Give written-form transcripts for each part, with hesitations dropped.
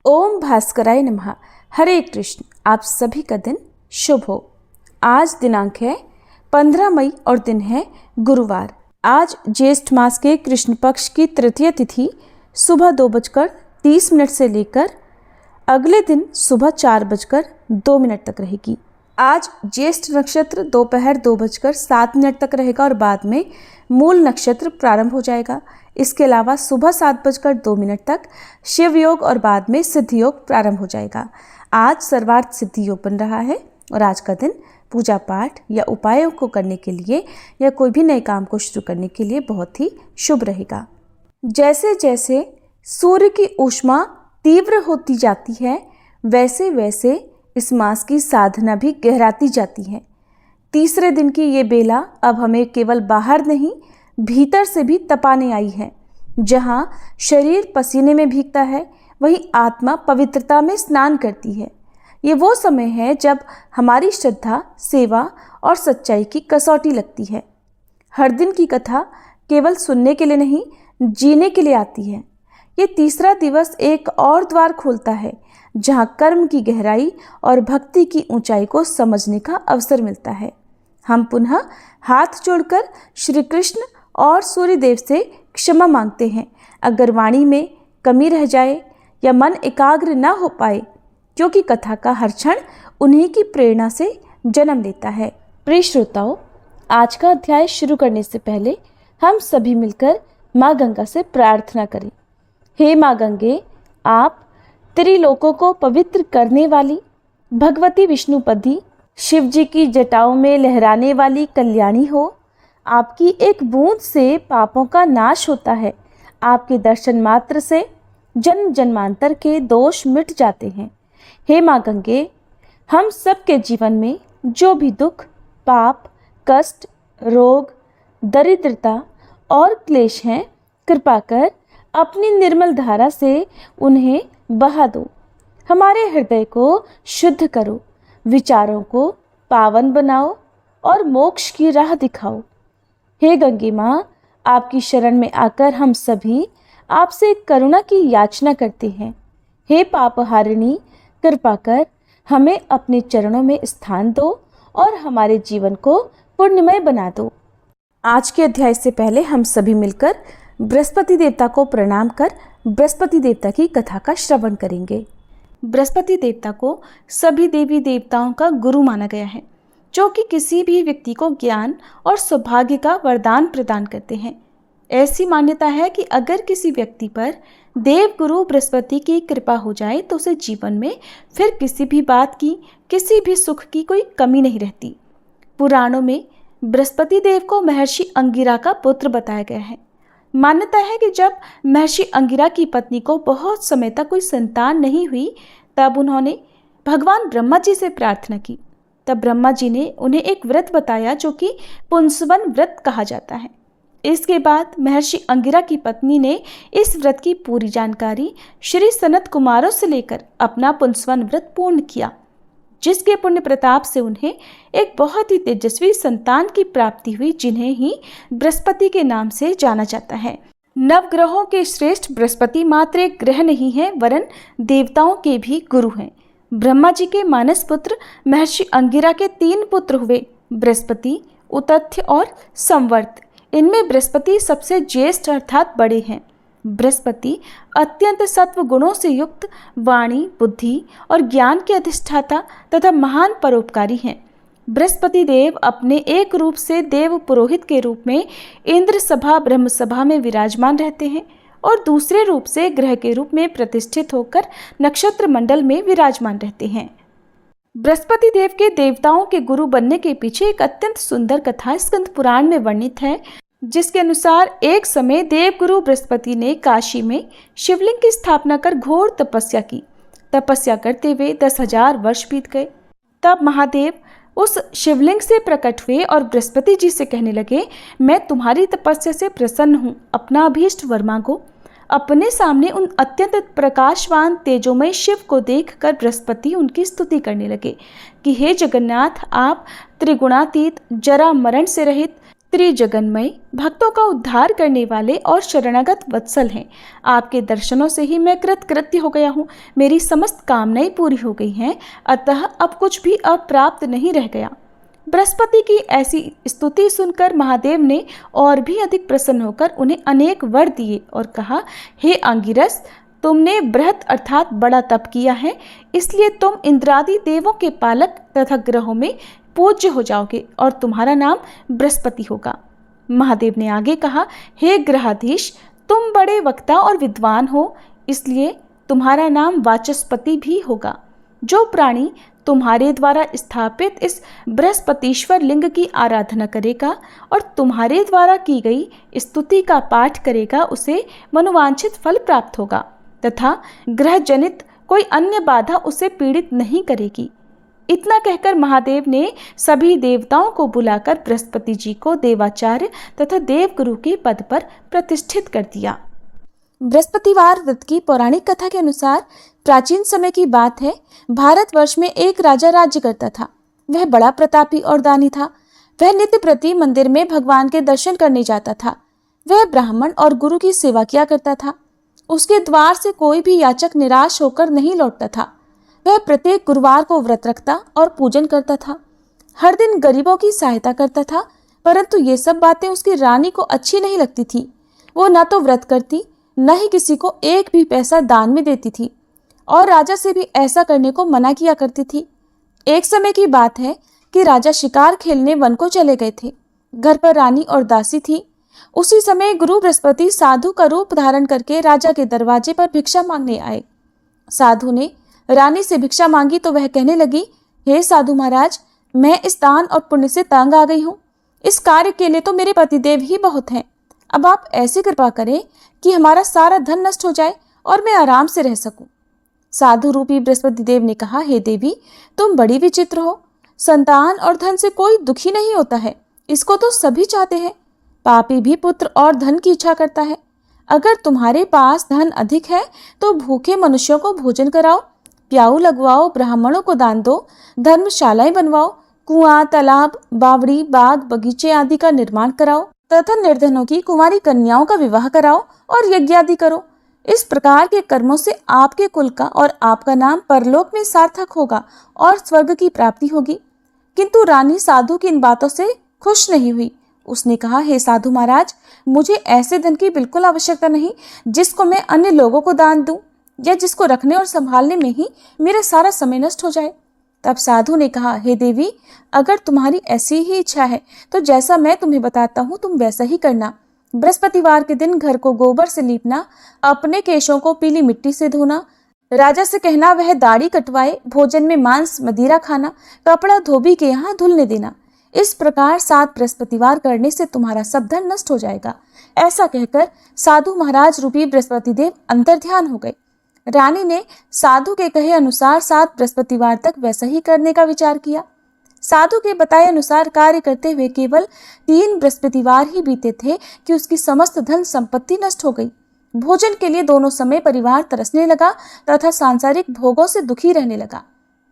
ओम भास्कराय नमः। हरे कृष्ण। आप सभी का दिन शुभ हो। आज दिनांक है 15 मई और दिन है गुरुवार। आज ज्येष्ठ मास के कृष्ण पक्ष की तृतीय तिथि सुबह 2:30 से लेकर अगले दिन सुबह 4:02 तक रहेगी। आज ज्येष्ठ नक्षत्र दोपहर 2:07 तक रहेगा और बाद में मूल नक्षत्र प्रारंभ हो जाएगा। इसके अलावा सुबह 7:02 तक शिव योग और बाद में सिद्ध योग प्रारंभ हो जाएगा। आज सर्वार्थ सिद्धि योग बन रहा है और आज का दिन पूजा पाठ या उपायों को करने के लिए या कोई भी नए काम को शुरू करने के लिए बहुत ही शुभ रहेगा। जैसे जैसे सूर्य की ऊष्मा तीव्र होती जाती है वैसे वैसे इस मास की साधना भी गहराती जाती है। तीसरे दिन की ये बेला अब हमें केवल बाहर नहीं भीतर से भी तपाने आई है। जहाँ शरीर पसीने में भीगता है वहीं आत्मा पवित्रता में स्नान करती है। ये वो समय है जब हमारी श्रद्धा, सेवा और सच्चाई की कसौटी लगती है। हर दिन की कथा केवल सुनने के लिए नहीं, जीने के लिए आती है। ये तीसरा दिवस एक और द्वार खोलता है जहाँ कर्म की गहराई और भक्ति की ऊंचाई को समझने का अवसर मिलता है। हम पुनः हाथ जोड़कर श्री कृष्ण और सूर्यदेव से क्षमा मांगते हैं अगर वाणी में कमी रह जाए या मन एकाग्र न हो पाए, क्योंकि कथा का हर क्षण उन्हीं की प्रेरणा से जन्म लेता है। प्रिय श्रोताओं, आज का अध्याय शुरू करने से पहले हम सभी मिलकर माँ गंगा से प्रार्थना करें। हे माँ गंगे, आप त्रिलोकों को पवित्र करने वाली, भगवती विष्णुपदी, शिव जी की जटाओं में लहराने वाली कल्याणी हो। आपकी एक बूंद से पापों का नाश होता है। आपके दर्शन मात्र से जन्म जन्मांतर के दोष मिट जाते हैं। हे माँ गंगे, हम सबके जीवन में जो भी दुख, पाप, कष्ट, रोग, दरिद्रता और क्लेश हैं, कृपा कर अपनी निर्मल धारा से उन्हें बहा दो। हमारे हृदय को शुद्ध करो, विचारों को पावन बनाओ और मोक्ष की राह दिखाओ। हे गंगे माँ, आपकी शरण में आकर हम सभी आपसे करुणा की याचना करते हैं। हे पापहारिणी, कृपा कर हमें अपने चरणों में स्थान दो और हमारे जीवन को पुण्यमय बना दो। आज के अध्याय से पहले हम सभी मिलकर बृहस्पति देवता को प्रणाम कर बृहस्पति देवता की कथा का श्रवण करेंगे। बृहस्पति देवता को सभी देवी देवताओं का गुरु माना गया है, जो कि किसी भी व्यक्ति को ज्ञान और सौभाग्य का वरदान प्रदान करते हैं। ऐसी मान्यता है कि अगर किसी व्यक्ति पर देव गुरु बृहस्पति की कृपा हो जाए तो उसे जीवन में फिर किसी भी बात की, किसी भी सुख की कोई कमी नहीं रहती। पुराणों में बृहस्पति देव को महर्षि अंगिरा का पुत्र बताया गया है। मान्यता है कि जब महर्षि अंगिरा की पत्नी को बहुत समय तक कोई संतान नहीं हुई, तब उन्होंने भगवान ब्रह्मा जी से प्रार्थना की। तब ब्रह्मा जी ने उन्हें एक व्रत बताया जो कि पुंसवन व्रत कहा जाता है। इसके बाद महर्षि अंगिरा की पत्नी ने इस व्रत की पूरी जानकारी श्री सनत कुमारों से लेकर अपना पुंसवन व्रत पूर्ण किया, जिसके पुण्य प्रताप से उन्हें एक बहुत ही तेजस्वी संतान की प्राप्ति हुई, जिन्हें ही बृहस्पति के नाम से जाना जाता है। नवग्रहों के श्रेष्ठ बृहस्पति मात्र एक ग्रह नहीं है, वरन देवताओं के भी गुरु हैं। ब्रह्मा जी के मानस पुत्र महर्षि अंगिरा के 3 पुत्र हुए, बृहस्पति, उतथ्य और संवर्त। इनमें बृहस्पति सबसे ज्येष्ठ अर्थात बड़े हैं। बृहस्पति अत्यंत सत्व गुणों से युक्त, वाणी, बुद्धि और ज्ञान के अधिष्ठाता तथा महान परोपकारी हैं। बृहस्पति देव अपने एक रूप से देव पुरोहित के रूप में इंद्र सभा ब्रह्म सभा में विराजमान रहते हैं और दूसरे रूप से ग्रह के रूप में प्रतिष्ठित होकर नक्षत्र मंडल में विराजमान रहते हैं। बृहस्पति देव के देवताओं के गुरु बनने के पीछे एक अत्यंत सुंदर कथा स्कंद पुराण में वर्णित है, जिसके अनुसार एक समय देवगुरु बृहस्पति ने काशी में शिवलिंग की स्थापना कर घोर तपस्या की। तपस्या करते हुए 10,000 वर्ष बीत गए। तब महादेव उस शिवलिंग से प्रकट हुए और बृहस्पति जी से कहने लगे, मैं तुम्हारी तपस्या से प्रसन्न हूँ, अपना अभीष्ट वर मांगो। अपने सामने उन अत्यंत प्रकाशवान तेजोमय शिव को देखकर बृहस्पति उनकी स्तुति करने लगे कि हे जगन्नाथ, आप त्रिगुणातीत, जरा मरण से रहित, त्रिजगन्मय, भक्तों का उद्धार करने वाले और शरणागत वत्सल हैं। आपके दर्शनों से ही मैं कृतकृत्य हो गया हूँ। मेरी समस्त कामनाएं पूरी हो गई हैं, अतः अब कुछ भी अप्राप्त नहीं रह गया। बृहस्पति की ऐसी स्तुति सुनकर महादेव ने और भी अधिक प्रसन्न होकर उन्हें अनेक वर दिए और कहा, हे अंगिरस, तुमने बृहत अर्थात बड़ा तप किया है, इसलिए तुम इंद्रादि देवों के पालक तथा ग्रहों में पूज्य हो जाओगे और तुम्हारा नाम बृहस्पति होगा। महादेव ने आगे कहा, हे ग्रहाधीश, तुम बड़े वक्ता और विद्वान हो, इसलिए तुम्हारा नाम वाचस्पति भी होगा। जो प्राणी तुम्हारे द्वारा स्थापित इस बृहस्पतिश्वर लिंग की आराधना करेगा और तुम्हारे द्वारा की गई स्तुति का पाठ करेगा, उसे मनोवांछित फल प्राप्त होगा तथा ग्रह जनित कोई अन्य बाधा उसे पीड़ित नहीं करेगी। इतना कहकर महादेव ने सभी देवताओं को बुलाकर बृहस्पति जी को देवाचार्य तथा देवगुरु के पद पर प्रतिष्ठित कर दिया। बृहस्पतिवार व्रत की पौराणिक कथा के अनुसार प्राचीन समय की बात है। भारतवर्ष में एक राजा राज्य करता था। वह बड़ा प्रतापी और दानी था। वह नित्य प्रति मंदिर में भगवान के दर्शन करने जाता था। वह ब्राह्मण और गुरु की सेवा किया करता था। उसके द्वार से कोई भी याचक निराश होकर नहीं लौटता था। वह प्रत्येक गुरुवार को व्रत रखता और पूजन करता था। हर दिन गरीबों की सहायता करता था, परंतु ये सब बातें उसकी रानी को अच्छी नहीं लगती थी। वो न तो व्रत करती, न ही किसी को एक भी पैसा दान में देती थी और राजा से भी ऐसा करने को मना किया करती थी। एक समय की बात है कि राजा शिकार खेलने वन को चले गए थे। घर पर रानी और दासी थी। उसी समय गुरु बृहस्पति साधु का रूप धारण करके राजा के दरवाजे पर भिक्षा मांगने आए। साधु ने रानी से भिक्षा मांगी तो वह कहने लगी, हे साधु महाराज, मैं इस दान और पुण्य से तंग आ गई हूँ। इस कार्य के लिए तो मेरे पतिदेव ही बहुत हैं। अब आप ऐसी कृपा करें कि हमारा सारा धन नष्ट हो जाए और मैं आराम से रह सकूं। साधु रूपी बृहस्पति देव ने कहा, हे देवी, तुम बड़ी विचित्र हो। संतान और धन से कोई दुखी नहीं होता है, इसको तो सभी चाहते हैं। पापी भी पुत्र और धन की इच्छा करता है। अगर तुम्हारे पास धन अधिक है तो भूखे मनुष्यों को भोजन कराओ, प्याऊ लगवाओ, ब्राह्मणों को दान दो, धर्मशालाएं बनवाओ, कुआं, तालाब, बावड़ी, बाग, बगीचे आदि का निर्माण कराओ तथा निर्धनों की कुंवारी कन्याओं का विवाह कराओ और यज्ञ आदि करो। इस प्रकार के कर्मों से आपके कुल का और आपका नाम परलोक में सार्थक होगा और स्वर्ग की प्राप्ति होगी। किंतु रानी साधु की इन बातों से खुश नहीं हुई। उसने कहा, हे साधु महाराज, मुझे ऐसे धन की बिल्कुल आवश्यकता नहीं जिसको मैं अन्य लोगों को दान दूं या जिसको रखने और संभालने में ही मेरा सारा समय नष्ट हो जाए। तब साधु ने कहा, हे देवी, अगर तुम्हारी ऐसी ही इच्छा है तो जैसा मैं तुम्हें बताता हूँ तुम वैसा ही करना। बृहस्पतिवार के दिन घर को गोबर से लीपना, अपने केशों को पीली मिट्टी से धोना, राजा से कहना वह दाढ़ी कटवाए, भोजन में मांस मदिरा खाना, कपड़ा धोबी के यहाँ धुलने देना। इस प्रकार 7 बृहस्पतिवार करने से तुम्हारा सब धन नष्ट हो जाएगा। ऐसा कहकर साधु महाराज रूपी बृहस्पति देव अंतर्ध्यान हो गए। रानी ने साधु के कहे अनुसार 7 बृहस्पतिवार तक वैसा ही करने का विचार किया। साधु के बताए अनुसार कार्य करते हुए केवल 3 बृहस्पतिवार ही बीते थे कि उसकी समस्त धन संपत्ति नष्ट हो गई। भोजन के लिए दोनों समय परिवार तरसने लगा तथा सांसारिक भोगों से दुखी रहने लगा।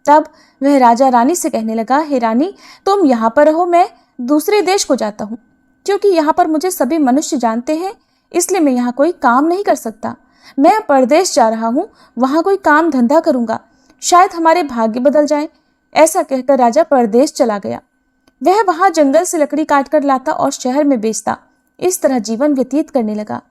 तब वह राजा रानी से कहने लगा, हे रानी, तुम यहाँ पर रहो, मैं दूसरे देश को जाता हूँ। क्योंकि यहाँ पर मुझे सभी मनुष्य जानते हैं, इसलिए मैं यहाँ कोई काम नहीं कर सकता। मैं परदेश जा रहा हूँ, वहाँ कोई काम धंधा करूँगा, शायद हमारे भाग्य बदल जाए। ऐसा कहकर राजा परदेश चला गया। वह वहाँ जंगल से लकड़ी काटकर लाता और शहर में बेचता। इस तरह जीवन व्यतीत करने लगा।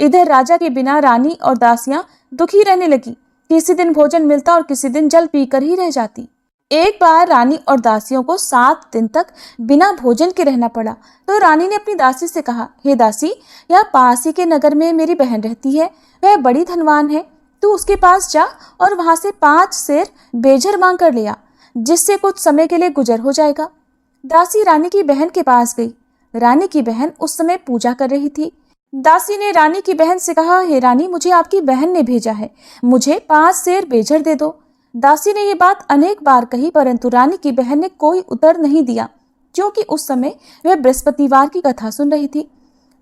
इधर राजा के बिना रानी और दासियां दुखी रहने लगी। किसी दिन भोजन मिलता और किसी दिन जल पीकर ही रह जाती। एक बार रानी और दासियों को 7 दिन तक बिना भोजन के रहना पड़ा तो रानी ने अपनी दासी से कहा, हे दासी, यहाँ पास ही के नगर में मेरी बहन रहती है, वह बड़ी धनवान है। तू उसके पास जा और वहां से 5 सेर बेझर मांग कर ले आ, जिससे कुछ समय के लिए गुजर हो जाएगा। दासी रानी की बहन के पास गई। रानी की बहन उस समय पूजा कर रही थी। दासी ने रानी की बहन से कहा, हे रानी, मुझे आपकी बहन ने भेजा है, मुझे 5 सेर बेझर दे दो। दासी ने ये बात अनेक बार कही, परंतु रानी की बहन ने कोई उत्तर नहीं दिया, क्योंकि उस समय वह बृहस्पतिवार की कथा सुन रही थी।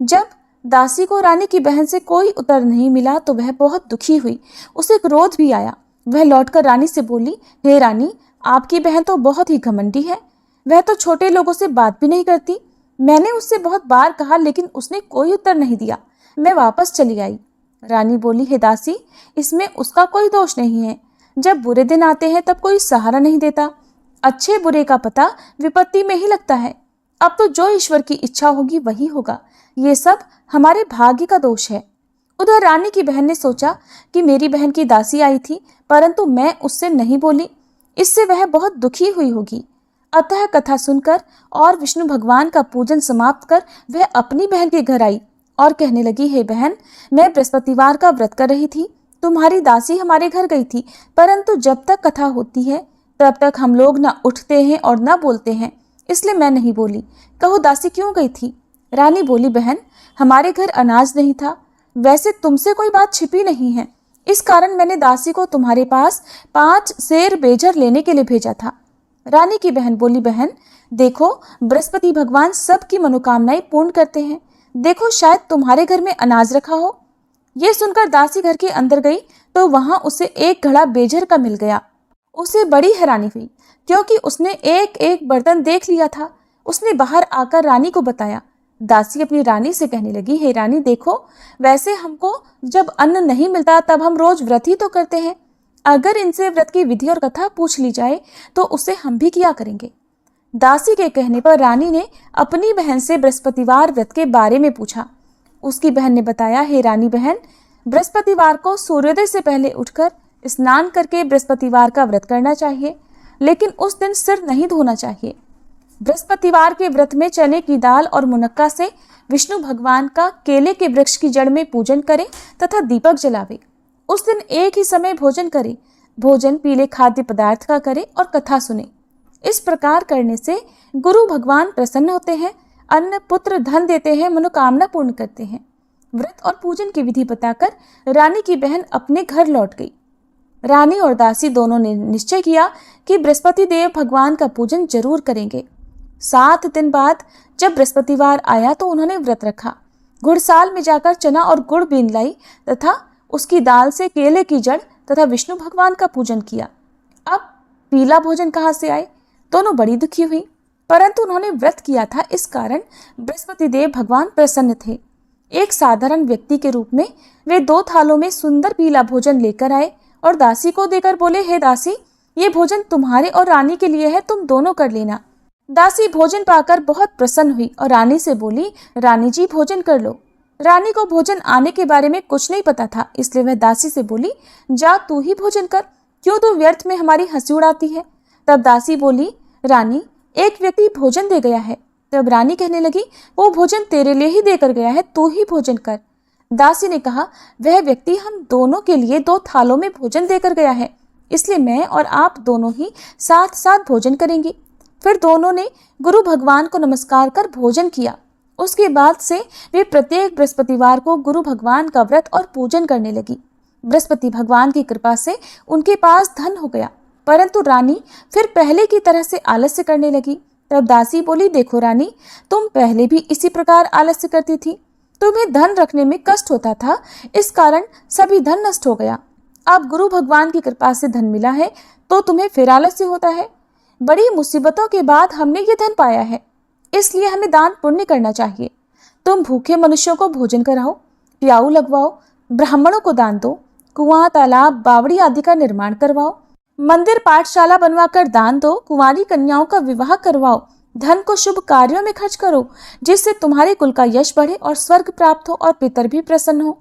जब दासी को रानी की बहन से कोई उत्तर नहीं मिला तो वह बहुत दुखी हुई। उसे क्रोध भी आया। वह लौटकर रानी से बोली, हे रानी, आपकी बहन तो बहुत ही घमंडी है। वह तो छोटे लोगों से बात भी नहीं करती। मैंने उससे बहुत बार कहा लेकिन उसने कोई उत्तर नहीं दिया। मैं वापस चली आई। रानी बोली, हे दासी, इसमें उसका कोई दोष नहीं है। जब बुरे दिन आते हैं तब कोई सहारा नहीं देता। अच्छे बुरे का पता विपत्ति में ही लगता है। अब तो जो ईश्वर की इच्छा होगी वही होगा। ये सब हमारे भाग्य का दोष है। उधर रानी की बहन ने सोचा कि मेरी बहन की दासी आई थी, परंतु मैं उससे नहीं बोली, इससे वह बहुत दुखी हुई होगी। अतः कथा सुनकर और विष्णु भगवान का पूजन समाप्त कर वह अपनी बहन के घर आई और कहने लगी, हे बहन, मैं बृहस्पतिवार का व्रत कर रही थी। तुम्हारी दासी हमारे घर गई थी, परंतु जब तक कथा होती है तब तक हम लोग ना उठते हैं और ना बोलते हैं, इसलिए मैं नहीं बोली। कहो दासी क्यों गई थी? रानी बोली, बहन, हमारे घर अनाज नहीं था। वैसे तुमसे कोई बात छिपी नहीं है, इस कारण मैंने दासी को तुम्हारे पास 5 सेर बेजर लेने के लिए भेजा था। रानी की बहन बोली, बहन देखो, बृहस्पति भगवान सबकी मनोकामनाएं पूर्ण करते हैं। देखो, शायद तुम्हारे घर में अनाज रखा हो। ये सुनकर दासी घर के अंदर गई तो वहां उसे एक घड़ा बेजर का मिल गया। उसे बड़ी हैरानी हुई क्योंकि उसने एक एक बर्तन देख लिया था। उसने बाहर आकर रानी को बताया। दासी अपनी रानी से कहने लगी, हे रानी देखो, वैसे हमको जब अन्न नहीं मिलता तब हम रोज व्रत ही तो करते हैं। अगर इनसे व्रत की विधि और कथा पूछ ली जाए तो उसे हम भी किया करेंगे। दासी के कहने पर रानी ने अपनी बहन से बृहस्पतिवार व्रत के बारे में पूछा। उसकी बहन ने बताया, हे रानी बहन, बृहस्पतिवार को सूर्योदय से पहले उठकर स्नान करके बृहस्पतिवार का व्रत करना चाहिए, लेकिन उस दिन सिर नहीं धोना चाहिए। बृहस्पतिवार के व्रत में चने की दाल और मुनक्का से विष्णु भगवान का केले के वृक्ष की जड़ में पूजन करें तथा दीपक जलावे। उस दिन एक ही समय भोजन करें। भोजन पीले खाद्य पदार्थ का करें और कथा सुने। इस प्रकार करने से गुरु भगवान प्रसन्न होते हैं, अन्न पुत्र धन देते हैं, मनोकामना पूर्ण करते हैं। व्रत और पूजन की विधि बताकर रानी की बहन अपने घर लौट गई। रानी और दासी दोनों ने निश्चय किया कि बृहस्पति देव भगवान का पूजन जरूर करेंगे। 7 दिन बाद जब बृहस्पतिवार आया तो उन्होंने व्रत रखा। घुड़साल में जाकर चना और गुड़ बीन लाई तथा उसकी दाल से केले की जड़ तथा विष्णु भगवान का पूजन किया। अब पीला भोजन कहाँ से आए? दोनों बड़ी दुखी हुई, परंतु उन्होंने व्रत किया था, इस कारण बृहस्पति देव भगवान प्रसन्न थे। एक साधारण व्यक्ति के रूप में वे 2 थालों में सुंदर पीला भोजन लेकर आए और दासी को देकर बोले, हे दासी, ये भोजन तुम्हारे और रानी के लिए है, तुम दोनों कर लेना। दासी भोजन पाकर बहुत प्रसन्न हुई और रानी से बोली, रानी जी भोजन कर लो। रानी को भोजन आने के बारे में कुछ नहीं पता था, इसलिए वह दासी से बोली, जा तू ही भोजन कर, क्यों तू व्यर्थ में हमारी हंसी उड़ाती है। तब दासी बोली, रानी, एक व्यक्ति भोजन दे गया है। तब रानी कहने लगी, वो भोजन तेरे लिए ही देकर गया है, तू ही भोजन कर। दासी ने कहा, वह व्यक्ति हम दोनों के लिए 2 थालों में भोजन देकर गया है, इसलिए मैं और आप दोनों ही साथ साथ भोजन करेंगे। फिर दोनों ने गुरु भगवान को नमस्कार कर भोजन किया। उसके बाद से वे प्रत्येक बृहस्पतिवार को गुरु भगवान का व्रत और पूजन करने लगी। बृहस्पति भगवान की कृपा से उनके पास धन हो गया, परंतु रानी फिर पहले की तरह से आलस्य करने लगी। तब दासी बोली, देखो रानी, तुम पहले भी इसी प्रकार आलस्य करती थी। तुम्हें धन रखने में कष्ट होता था, इस कारण सभी धन नष्ट हो गया। अब गुरु भगवान की कृपा से धन मिला है तो तुम्हें फिर आलस्य होता है। बड़ी मुसीबतों के बाद हमने ये धन पाया है, इसलिए हमें दान पुण्य करना चाहिए। तुम भूखे मनुष्यों को भोजन कराओ, प्याऊ लगवाओ, ब्राह्मणों को दान दो, कुआं, तालाब, बावड़ी आदि का निर्माण करवाओ, मंदिर पाठशाला बनवाकर दान दो, कुंवारी कन्याओं का विवाह करवाओ, धन को शुभ कार्यों में खर्च करो, जिससे तुम्हारे कुल का यश बढ़े और स्वर्ग प्राप्त हो और पितर भी प्रसन्न हो।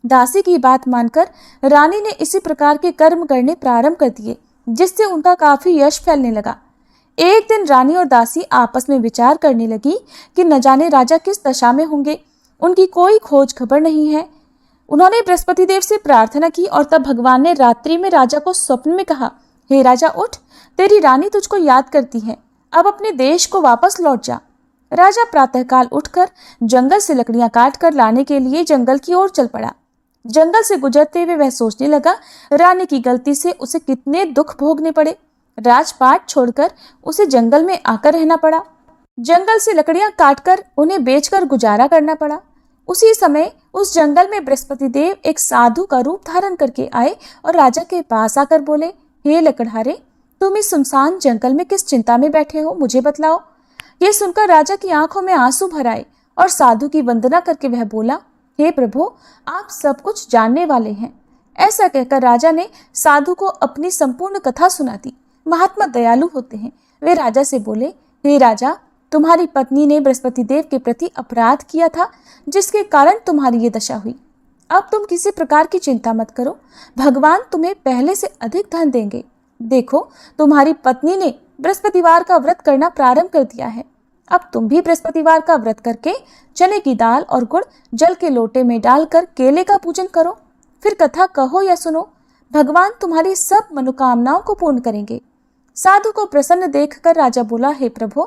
दासी की बात मानकर रानी ने इसी प्रकार के कर्म करने प्रारंभ कर दिए, जिससे उनका काफी यश फैलने लगा। एक दिन रानी और दासी आपस में विचार करने लगी कि न जाने राजा किस दशा में होंगे, उनकी कोई खोज खबर नहीं है। उन्होंने बृहस्पति देव से प्रार्थना की और तब भगवान ने रात्रि में राजा को स्वप्न में कहा, हे राजा उठ, तेरी रानी तुझको याद करती है, अब अपने देश को वापस लौट जा। राजा प्रातःकाल उठकर जंगल से लकड़ियां काट कर लाने के लिए जंगल की ओर चल पड़ा। जंगल से गुजरते हुए वह सोचने लगा, रानी की गलती से उसे कितने दुख भोगने पड़े। राजपाट छोड़कर उसे जंगल में आकर रहना पड़ा। जंगल से लकड़ियां काटकर उन्हें बेचकर गुजारा करना पड़ा। उसी समय उस जंगल में बृहस्पति देव एक साधु का रूप धारण करके आए और राजा के पास आकर बोले, हे लकड़हारे, तुम इस सुनसान जंगल में किस चिंता में बैठे हो, मुझे बतलाओ। ये सुनकर राजा की आंखों में आंसू भर आए और साधु की वंदना करके वह बोला, हे प्रभु, आप सब कुछ जानने वाले हैं। ऐसा कहकर राजा ने साधु को अपनी संपूर्ण कथा सुना दी। महात्मा दयालु होते हैं। वे राजा से बोले, हे राजा, तुम्हारी पत्नी ने बृहस्पति देव के प्रति अपराध किया था, जिसके कारण तुम्हारी ये दशा हुई। अब तुम किसी प्रकार की चिंता मत करो, भगवान तुम्हें पहले से अधिक धन देंगे। देखो, तुम्हारी पत्नी ने बृहस्पतिवार का व्रत करना प्रारंभ कर दिया है। अब तुम भी बृहस्पतिवार का व्रत करके चने की दाल और गुड़ जल के लोटे में डालकर केले का पूजन करो। फिर कथा कहो या सुनो, भगवान तुम्हारी सब मनोकामनाओं को पूर्ण करेंगे। साधु को प्रसन्न देखकर राजा बोला, हे प्रभु,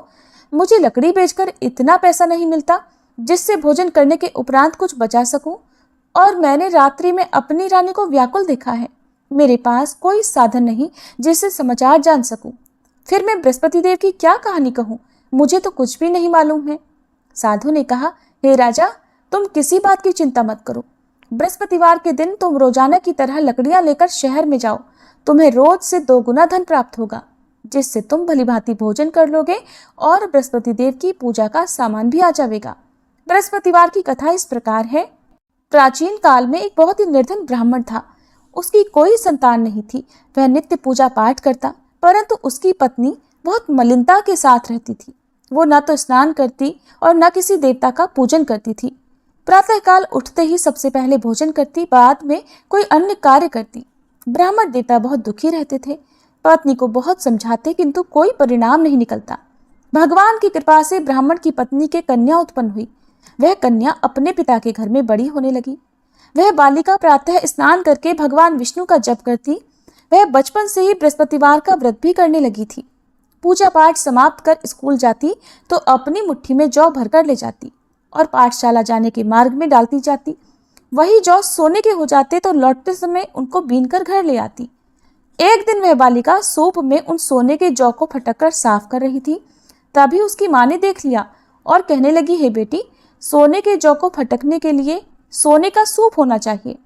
मुझे लकड़ी बेचकर इतना पैसा नहीं मिलता जिससे भोजन करने के उपरांत कुछ बचा सकूं, और मैंने रात्रि में अपनी रानी को व्याकुल देखा है। मेरे पास कोई साधन नहीं जिससे समाचार जान सकूं। फिर मैं बृहस्पति देव की क्या कहानी कहूं? मुझे तो कुछ भी नहीं मालूम है। साधु ने कहा, हे राजा, तुम किसी बात की चिंता मत करो। बृहस्पतिवार के दिन तुम रोजाना की तरह लकड़ियां लेकर शहर में जाओ। तुम्हें रोज से 2 गुना धन प्राप्त होगा, जिससे तुम भलीभांति भोजन कर लोगे और बृहस्पति देव की पूजा का सामान भी आ जाएगा। बृहस्पतिवार की कथा इस प्रकार है। प्राचीन काल में एक बहुत ही निर्धन ब्राह्मण था। उसकी कोई संतान नहीं थी। वह नित्य पूजा पाठ करता, परंतु उसकी पत्नी बहुत मलिनता के साथ रहती थी। वो न तो स्नान करती और न किसी देवता का पूजन करती थी। प्रातःकाल उठते ही सबसे पहले भोजन करती, बाद में कोई अन्य कार्य करती। ब्राह्मण देवता बहुत दुखी रहते थे। पत्नी को बहुत समझाते, किंतु कोई परिणाम नहीं निकलता। भगवान की कृपा से ब्राह्मण की पत्नी के कन्या उत्पन्न हुई। वह कन्या अपने पिता के घर में बड़ी होने लगी। वह बालिका प्रातः स्नान करके भगवान विष्णु का जप करती। वह बचपन से ही बृहस्पतिवार का व्रत भी करने लगी थी। पूजा पाठ समाप्त कर स्कूल जाती तो अपनी मुट्ठी में जौ भरकर ले जाती और पाठशाला जाने के मार्ग में डालती जाती। वही जौ सोने के हो जाते तो लौटते समय उनको बीनकर घर ले आती। एक दिन वह बालिका सूप में उन सोने के जौ को फटककर साफ कर रही थी। तभी उसकी माँ ने देख लिया और कहने लगी, हे बेटी, सोने के जौ को फटकने के लिए सोने का सूप होना चाहिए।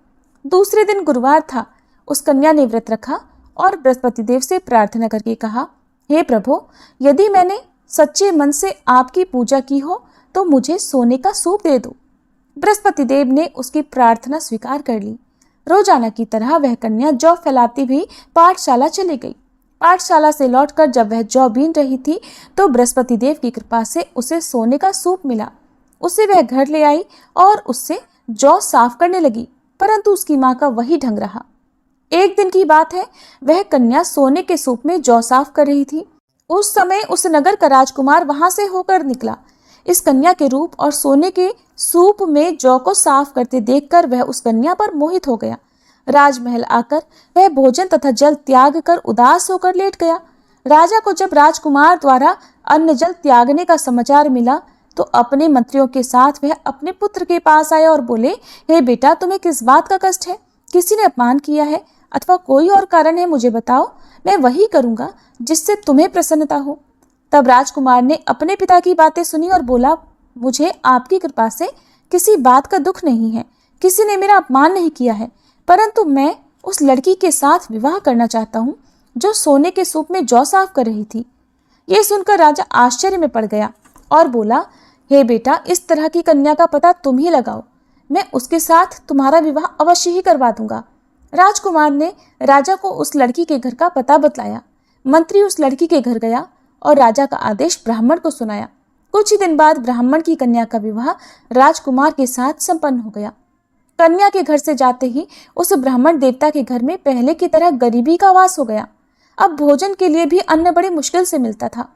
दूसरे दिन गुरुवार था। उस कन्या ने व्रत रखा और बृहस्पति देव से प्रार्थना करके कहा, हे प्रभु, यदि मैंने सच्चे मन से आपकी पूजा की हो तो मुझे सोने का सूप दे दो। बृहस्पति देव ने उसकी प्रार्थना स्वीकार कर ली। रोजाना की तरह वह कन्या जौ फैलाती हुई पाठशाला चली गई। पाठशाला से लौटकर जब वह जौ बीन रही थी तो बृहस्पति देव की कृपा से उसे सोने का सूप मिला। उसे वह घर ले आई और उससे जौ साफ करने लगी, परंतु उसकी माँ का वही ढंग रहा। एक दिन की बात है, वह कन्या सोने के सूप में जौ साफ कर रही थी। उस समय उस नगर का राजकुमार वहां से होकर निकला। इस कन्या के रूप और सोने के सूप में जौ को साफ करते देखकर वह उस कन्या पर मोहित हो गया। राजमहल आकर वह भोजन तथा जल त्याग कर उदास होकर लेट गया। राजा को जब राजकुमार द्वारा अन्न जल त्यागने का समाचार मिला तो अपने मंत्रियों के साथ वह अपने पुत्र के पास आया और बोले, हे बेटा, तुम्हें किस बात का कष्ट है? किसी ने अपमान किया है अथवा कोई और कारण है? मुझे बताओ, मैं वही करूंगा जिससे तुम्हें प्रसन्नता हो। तब राजकुमार ने अपने पिता की बातें सुनी और बोला, मुझे आपकी कृपा से किसी बात का दुख नहीं है। किसी ने मेरा अपमान नहीं किया है, परंतु मैं उस लड़की के साथ विवाह करना चाहता हूँ जो सोने के सूप में जौ साफ कर रही थी। ये सुनकर राजा आश्चर्य में पड़ गया और बोला, हे बेटा, इस तरह की कन्या का पता तुम ही लगाओ। मैं उसके साथ तुम्हारा विवाह अवश्य ही करवा दूंगा। राजकुमार ने राजा को उस लड़की के घर का पता बतलाया। मंत्री उस लड़की के घर गया और राजा का आदेश ब्राह्मण को सुनाया। कुछ ही दिन बाद ब्राह्मण की कन्या का विवाह राजकुमार के साथ संपन्न हो गया। कन्या के घर से जाते ही उस ब्राह्मण देवता के घर में पहले की तरह गरीबी का वास हो गया। अब भोजन के लिए भी अन्न बड़ी मुश्किल से मिलता था।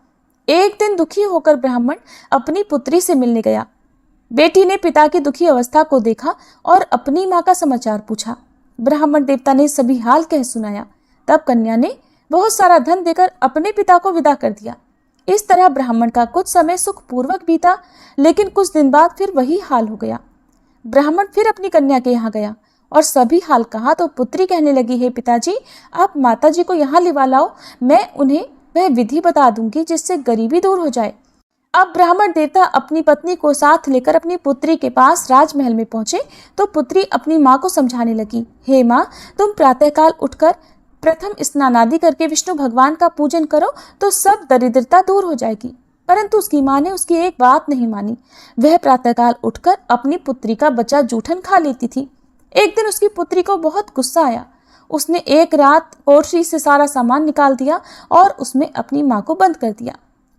एक दिन दुखी होकर ब्राह्मण अपनी पुत्री से मिलने गया। बेटी ने पिता की दुखी अवस्था को देखा और अपनी माँ का समाचार पूछा। ब्राह्मण देवता ने सभी हाल कह सुनाया। तब कन्या ने बहुत सारा धन देकर अपने पिता को विदा कर दिया। इस तरह ब्राह्मण का कुछ समय सुखपूर्वक बीता, लेकिन कुछ दिन बाद फिर वही हाल हो गया। ब्राह्मण फिर अपनी कन्या के यहाँ गया और सभी हाल कहा तो पुत्री कहने लगी, हे पिताजी, आप माताजी को यहाँ लिवा लाओ, मैं उन्हें वह विधि बता दूंगी जिससे गरीबी दूर हो जाए। अब ब्राह्मण देवता अपनी पत्नी को साथ लेकर अपनी पुत्री के पास राजमहल में पहुंचे तो पुत्री अपनी माँ को समझाने लगी, हे माँ, तुम प्रातःकाल उठकर प्रथम स्नानादि करके विष्णु भगवान का पूजन करो तो सब दरिद्रता दूर हो जाएगी। परंतु उसकी माँ ने उसकी एक बात नहीं मानी। वह प्रातःकाल उठकर अपनी पुत्री का बचा जूठन खा लेती थी। एक दिन उसकी पुत्री को बहुत गुस्सा आया। उसने एक रात कोठरी से सारा सामान निकाल दिया और उसमें अपनी माँ को बंद कर दिया।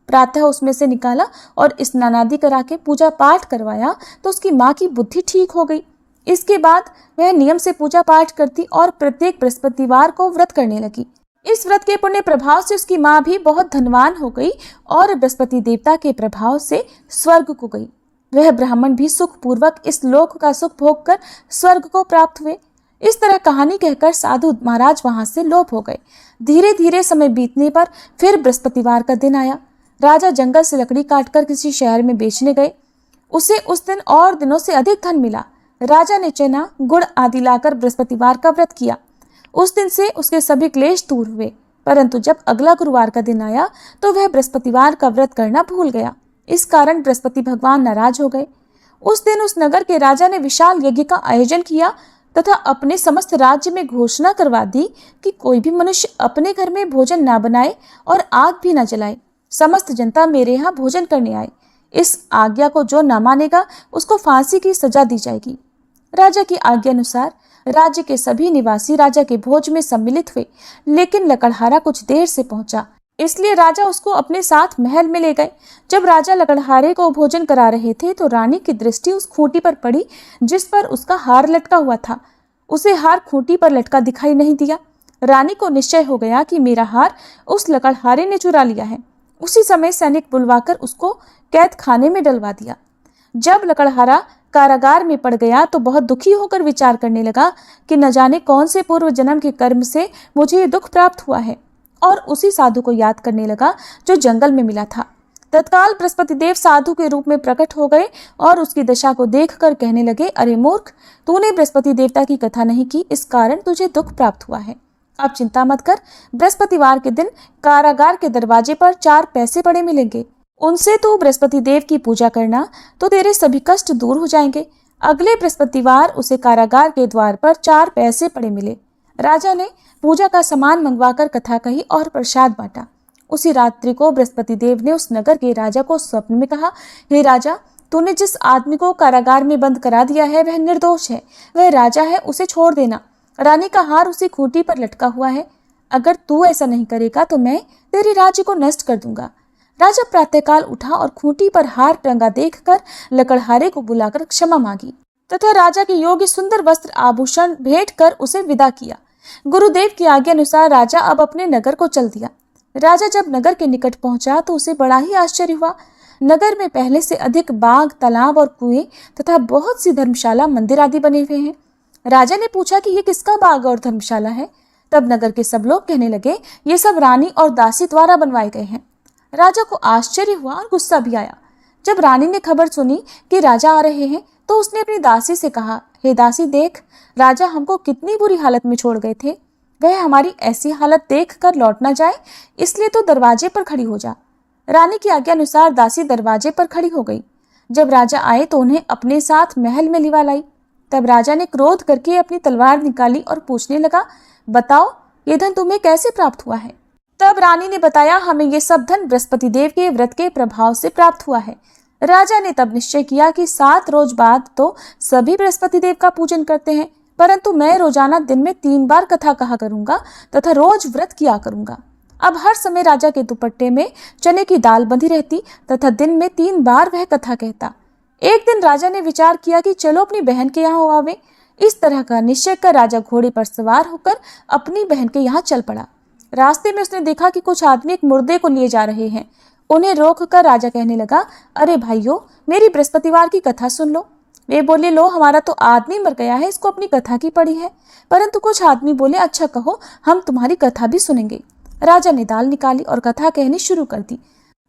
प्रातः उसमें से निकाला और स्नान आदि करा के पूजा पाठ करवाया तो उसकी माँ की बुद्धि ठीक हो गई। इसके बाद वह नियम से पूजा पाठ करती और प्रत्येक बृहस्पतिवार को व्रत करने लगी। इस व्रत के पुण्य प्रभाव से उसकी माँ भी बहुत धनवान हो गई और बृहस्पति देवता के प्रभाव से स्वर्ग को गई। वह ब्राह्मण भी सुख पूर्वक इस लोक का सुख भोग कर स्वर्ग को प्राप्त हुए। इस तरह कहानी कहकर साधु महाराज वहां से लोप हो गए। धीरे धीरे समय बीतने पर फिर बृहस्पतिवार का दिन आया। राजा जंगल से लकड़ी काटकर किसी शहर में बेचने गए। उसे उस दिन और दिनों से अधिक धन मिला। राजा ने चना गुड़ आदि लाकर बृहस्पतिवार का व्रत किया। उस दिन से उसके सभी क्लेश दूर हुए। परंतु जब अगला गुरुवार का दिन आया तो वह बृहस्पतिवार का व्रत करना भूल गया। इस कारण बृहस्पति भगवान नाराज हो गए। उस दिन उस नगर के राजा ने विशाल यज्ञ का आयोजन किया तथा अपने समस्त राज्य में घोषणा करवा दी कि कोई भी मनुष्य अपने घर में भोजन ना बनाए और आग भी ना जलाए। समस्त जनता मेरे यहाँ भोजन करने आए। इस आज्ञा को जो न मानेगा उसको फांसी की सजा दी जाएगी। राजा की आज्ञा अनुसार राज्य के सभी निवासी राजा के भोज में सम्मिलित हुए, लेकिन लकड़हारा कुछ देर से पहुंचा, इसलिए राजा उसको अपने साथ महल में ले गए। जब राजा लकड़हारे को भोजन करा रहे थे तो रानी की दृष्टि उस खूंटी पर पड़ी जिस पर उसका हार लटका हुआ था। उसे हार खूंटी पर लटका दिखाई नहीं दिया। रानी को निश्चय हो गया कि मेरा हार उस लकड़हारे ने चुरा लिया है। उसी समय सैनिक बुलवाकर उसको कैद खाने में डलवा दिया। जब लकड़हारा कारागार में पड़ गया तो बहुत दुखी होकर विचार करने लगा कि न जाने कौन से पूर्व जन्म के कर्म से मुझे ये दुख प्राप्त हुआ है, और उसी साधु को याद करने लगा जो जंगल में मिला था। तत्काल बृहस्पति देव साधु के रूप में प्रकट हो गए और उसकी दशा को देखकर कहने लगे, अरे मूर्ख, तूने बृहस्पति देवता की कथा नहीं की, इस कारण तुझे दुख प्राप्त हुआ है। अब चिंता मत कर, बृहस्पतिवार के दिन कारागार के दरवाजे पर 4 पैसे पड़े मिलेंगे। उनसे तू बृहस्पति देव की पूजा करना तो तेरे सभी कष्ट दूर हो जाएंगे। अगले बृहस्पतिवार उसे कारागार के द्वार पर 4 पैसे पड़े मिले। राजा ने पूजा का सामान मंगवाकर कथा कही और प्रसाद बांटा। उसी रात्रि को बृहस्पति देव ने उस नगर के राजा को स्वप्न में कहा, हे राजा, तूने जिस आदमी को कारागार में बंद करा दिया है वह निर्दोष है, वह राजा है, उसे छोड़ देना। रानी का हार उसी खूंटी पर लटका हुआ है। अगर तू ऐसा नहीं करेगा तो मैं तेरे राज्य को नष्ट कर दूंगा। राजा प्रातःकाल उठा और खूंटी पर हार टंगा देखकर लकड़हारे को बुलाकर क्षमा मांगी तथा राजा के योग्य सुंदर वस्त्र आभूषण भेंट कर उसे विदा किया। गुरुदेव की आज्ञा अनुसार राजा अब अपने नगर को चल दिया। राजा जब नगर के निकट पहुंचा तो उसे बड़ा ही आश्चर्य हुआ। नगर में पहले से अधिक बाग, तालाब और कुएं तथा बहुत सी धर्मशाला, मंदिर आदि बने हुए हैं। राजा ने पूछा कि ये किसका बाग और धर्मशाला है? तब नगर के सब लोग कहने लगे, ये सब रानी और दासी द्वारा बनवाए गए हैं। राजा को आश्चर्य हुआ और गुस्सा भी आया। जब रानी ने खबर सुनी कि राजा आ रहे हैं तो उसने अपनी दासी से कहा, हे दासी, देख, राजा हमको कितनी बुरी हालत में छोड़ गए थे। वह हमारी ऐसी हालत देख कर लौट ना जाए, इसलिए तो दरवाजे पर खड़ी हो जा। रानी की आज्ञा अनुसार दासी दरवाजे पर खड़ी हो गई। जब राजा आए तो उन्हें अपने साथ महल में लिवा लाई। तब राजा ने क्रोध करके अपनी तलवार निकाली और पूछने लगा, बताओ, ये धन तुम्हें कैसे प्राप्त हुआ है? तब रानी ने बताया, हमें ये सब धन बृहस्पति देव के व्रत के प्रभाव से प्राप्त हुआ है। राजा ने तब निश्चय किया कि 7 रोज बाद तो सभी बृहस्पति देव का पूजन करते हैं, परंतु मैं रोजाना दिन में 3 बार कथा कहा करूंगा तथा रोज व्रत किया करूंगा। अब हर समय राजा के दुपट्टे में चने की दाल बंधी रहती तथा दिन में 3 बार वह कथा कहता। एक दिन राजा ने विचार किया कि चलो अपनी बहन के यहाँ आवे। इस तरह का निश्चय कर राजा घोड़े पर सवार होकर अपनी बहन के यहाँ चल पड़ा। रास्ते में उसने देखा कि कुछ आदमी एक मुर्दे को लिए जा रहे हैं। उन्हें रोककर राजा कहने लगा, अरे भाइयों, मेरी बृहस्पतिवार की कथा सुन लो। वे बोले, लो, हमारा तो आदमी मर गया है, इसको अपनी कथा की पड़ी है। परंतु कुछ आदमी बोले, अच्छा कहो, हम तुम्हारी कथा भी सुनेंगे। राजा ने दाल निकाली और कथा कहनी शुरू कर दी।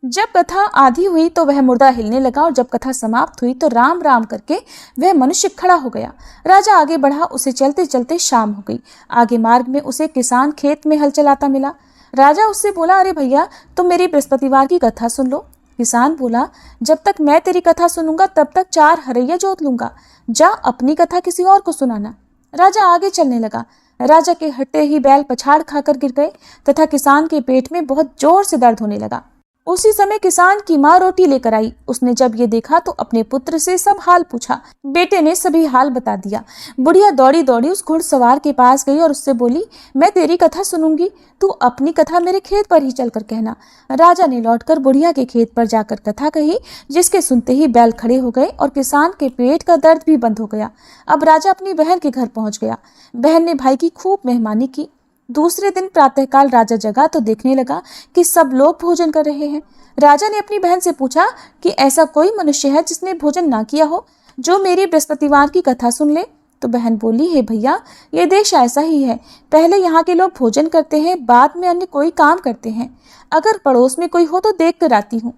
जब कथा आधी हुई तो वह मुर्दा हिलने लगा और जब कथा समाप्त हुई तो राम राम करके वह मनुष्य खड़ा हो गया। राजा आगे बढ़ा, उसे चलते चलते शाम हो गई। आगे मार्ग में उसे किसान खेत में हल चलाता मिला। राजा उससे बोला, अरे भैया, तुम मेरी बृहस्पतिवार की कथा सुन लो। किसान बोला, जब तक मैं तेरी कथा सुनूंगा तब तक 4 हरैया जोत लूंगा। जा अपनी कथा किसी और को सुनाना। राजा आगे चलने लगा। राजा के हटते ही बैल पछाड़ खाकर गिर गए तथा किसान के पेट में बहुत जोर से दर्द होने लगा। उसी समय किसान की माँ रोटी लेकर आई। उसने जब ये देखा तो अपने पुत्र से सब हाल पूछा। बेटे ने सभी हाल बता दिया। बुढ़िया दौड़ी दौड़ी उस घुड़सवार के पास गई और उससे बोली, मैं तेरी कथा सुनूंगी, तू अपनी कथा मेरे खेत पर ही चलकर कहना। राजा ने लौटकर बुढ़िया के खेत पर जाकर कथा कही, जिसके सुनते ही बैल खड़े हो गए और किसान के पेट का दर्द भी बंद हो गया। अब राजा अपनी बहन के घर पहुंच गया। बहन ने भाई की खूब मेहमानी की। दूसरे दिन प्रातःकाल राजा जगा तो देखने लगा कि सब लोग भोजन कर रहे हैं। राजा ने अपनी बहन से पूछा कि ऐसा कोई मनुष्य है जिसने भोजन ना किया हो, जो मेरी बृहस्पतिवार की कथा सुन ले। तो बहन बोली, हे भैया, ये देश ऐसा ही है। पहले यहाँ के लोग भोजन करते हैं, बाद में अन्य कोई काम करते हैं। अगर पड़ोस में कोई हो तो देख कर आती हूँ।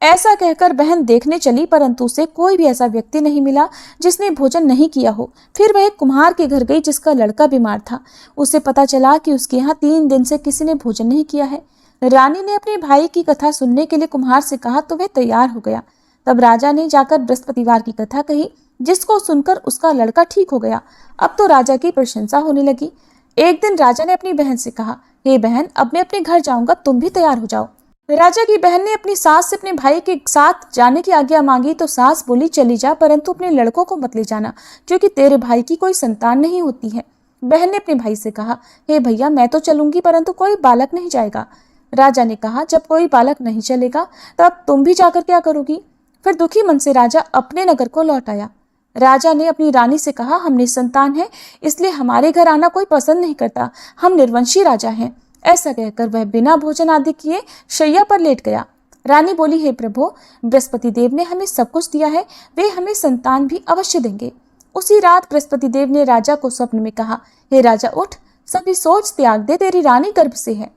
ऐसा कहकर बहन देखने चली, परंतु उसे कोई भी ऐसा व्यक्ति नहीं मिला जिसने भोजन नहीं किया हो। फिर वह एक कुम्हार के घर गई जिसका लड़का बीमार था। उसे पता चला कि उसके यहाँ 3 दिन से किसी ने भोजन नहीं किया है। रानी ने अपने भाई की कथा सुनने के लिए कुम्हार से कहा तो वह तैयार हो गया। तब राजा ने जाकर बृहस्पतिवार की कथा कही, जिसको सुनकर उसका लड़का ठीक हो गया। अब तो राजा की प्रशंसा होने लगी। एक दिन राजा ने अपनी बहन से कहा, हे बहन, अब मैं अपने घर जाऊंगा, तुम भी तैयार हो जाओ। राजा की बहन ने अपनी सास से अपने भाई के साथ जाने की आज्ञा मांगी तो सास बोली, चली जा, परंतु अपने लड़कों को मत ले जाना, क्योंकि तेरे भाई की कोई संतान नहीं होती है। बहन ने अपने भाई से कहा, हे भैया, मैं तो चलूंगी, परंतु कोई बालक नहीं जाएगा। राजा ने कहा, जब कोई बालक नहीं चलेगा तब तुम भी जाकर क्या करोगी। फिर दुखी मन से राजा अपने नगर को लौट आया। राजा ने अपनी रानी से कहा, हमने संतान है, इसलिए हमारे घर आना कोई पसंद नहीं करता, हम निर्वंशी राजा हैं। ऐसा कहकर वह बिना भोजन आदि किए शैया पर लेट गया। रानी बोली, हे प्रभु, बृहस्पति देव ने हमें सब कुछ दिया है, वे हमें संतान भी अवश्य देंगे। उसी रात बृहस्पति देव ने राजा को स्वप्न में कहा, हे राजा, उठ, सभी सोच त्याग दे, तेरी रानी गर्भ से है।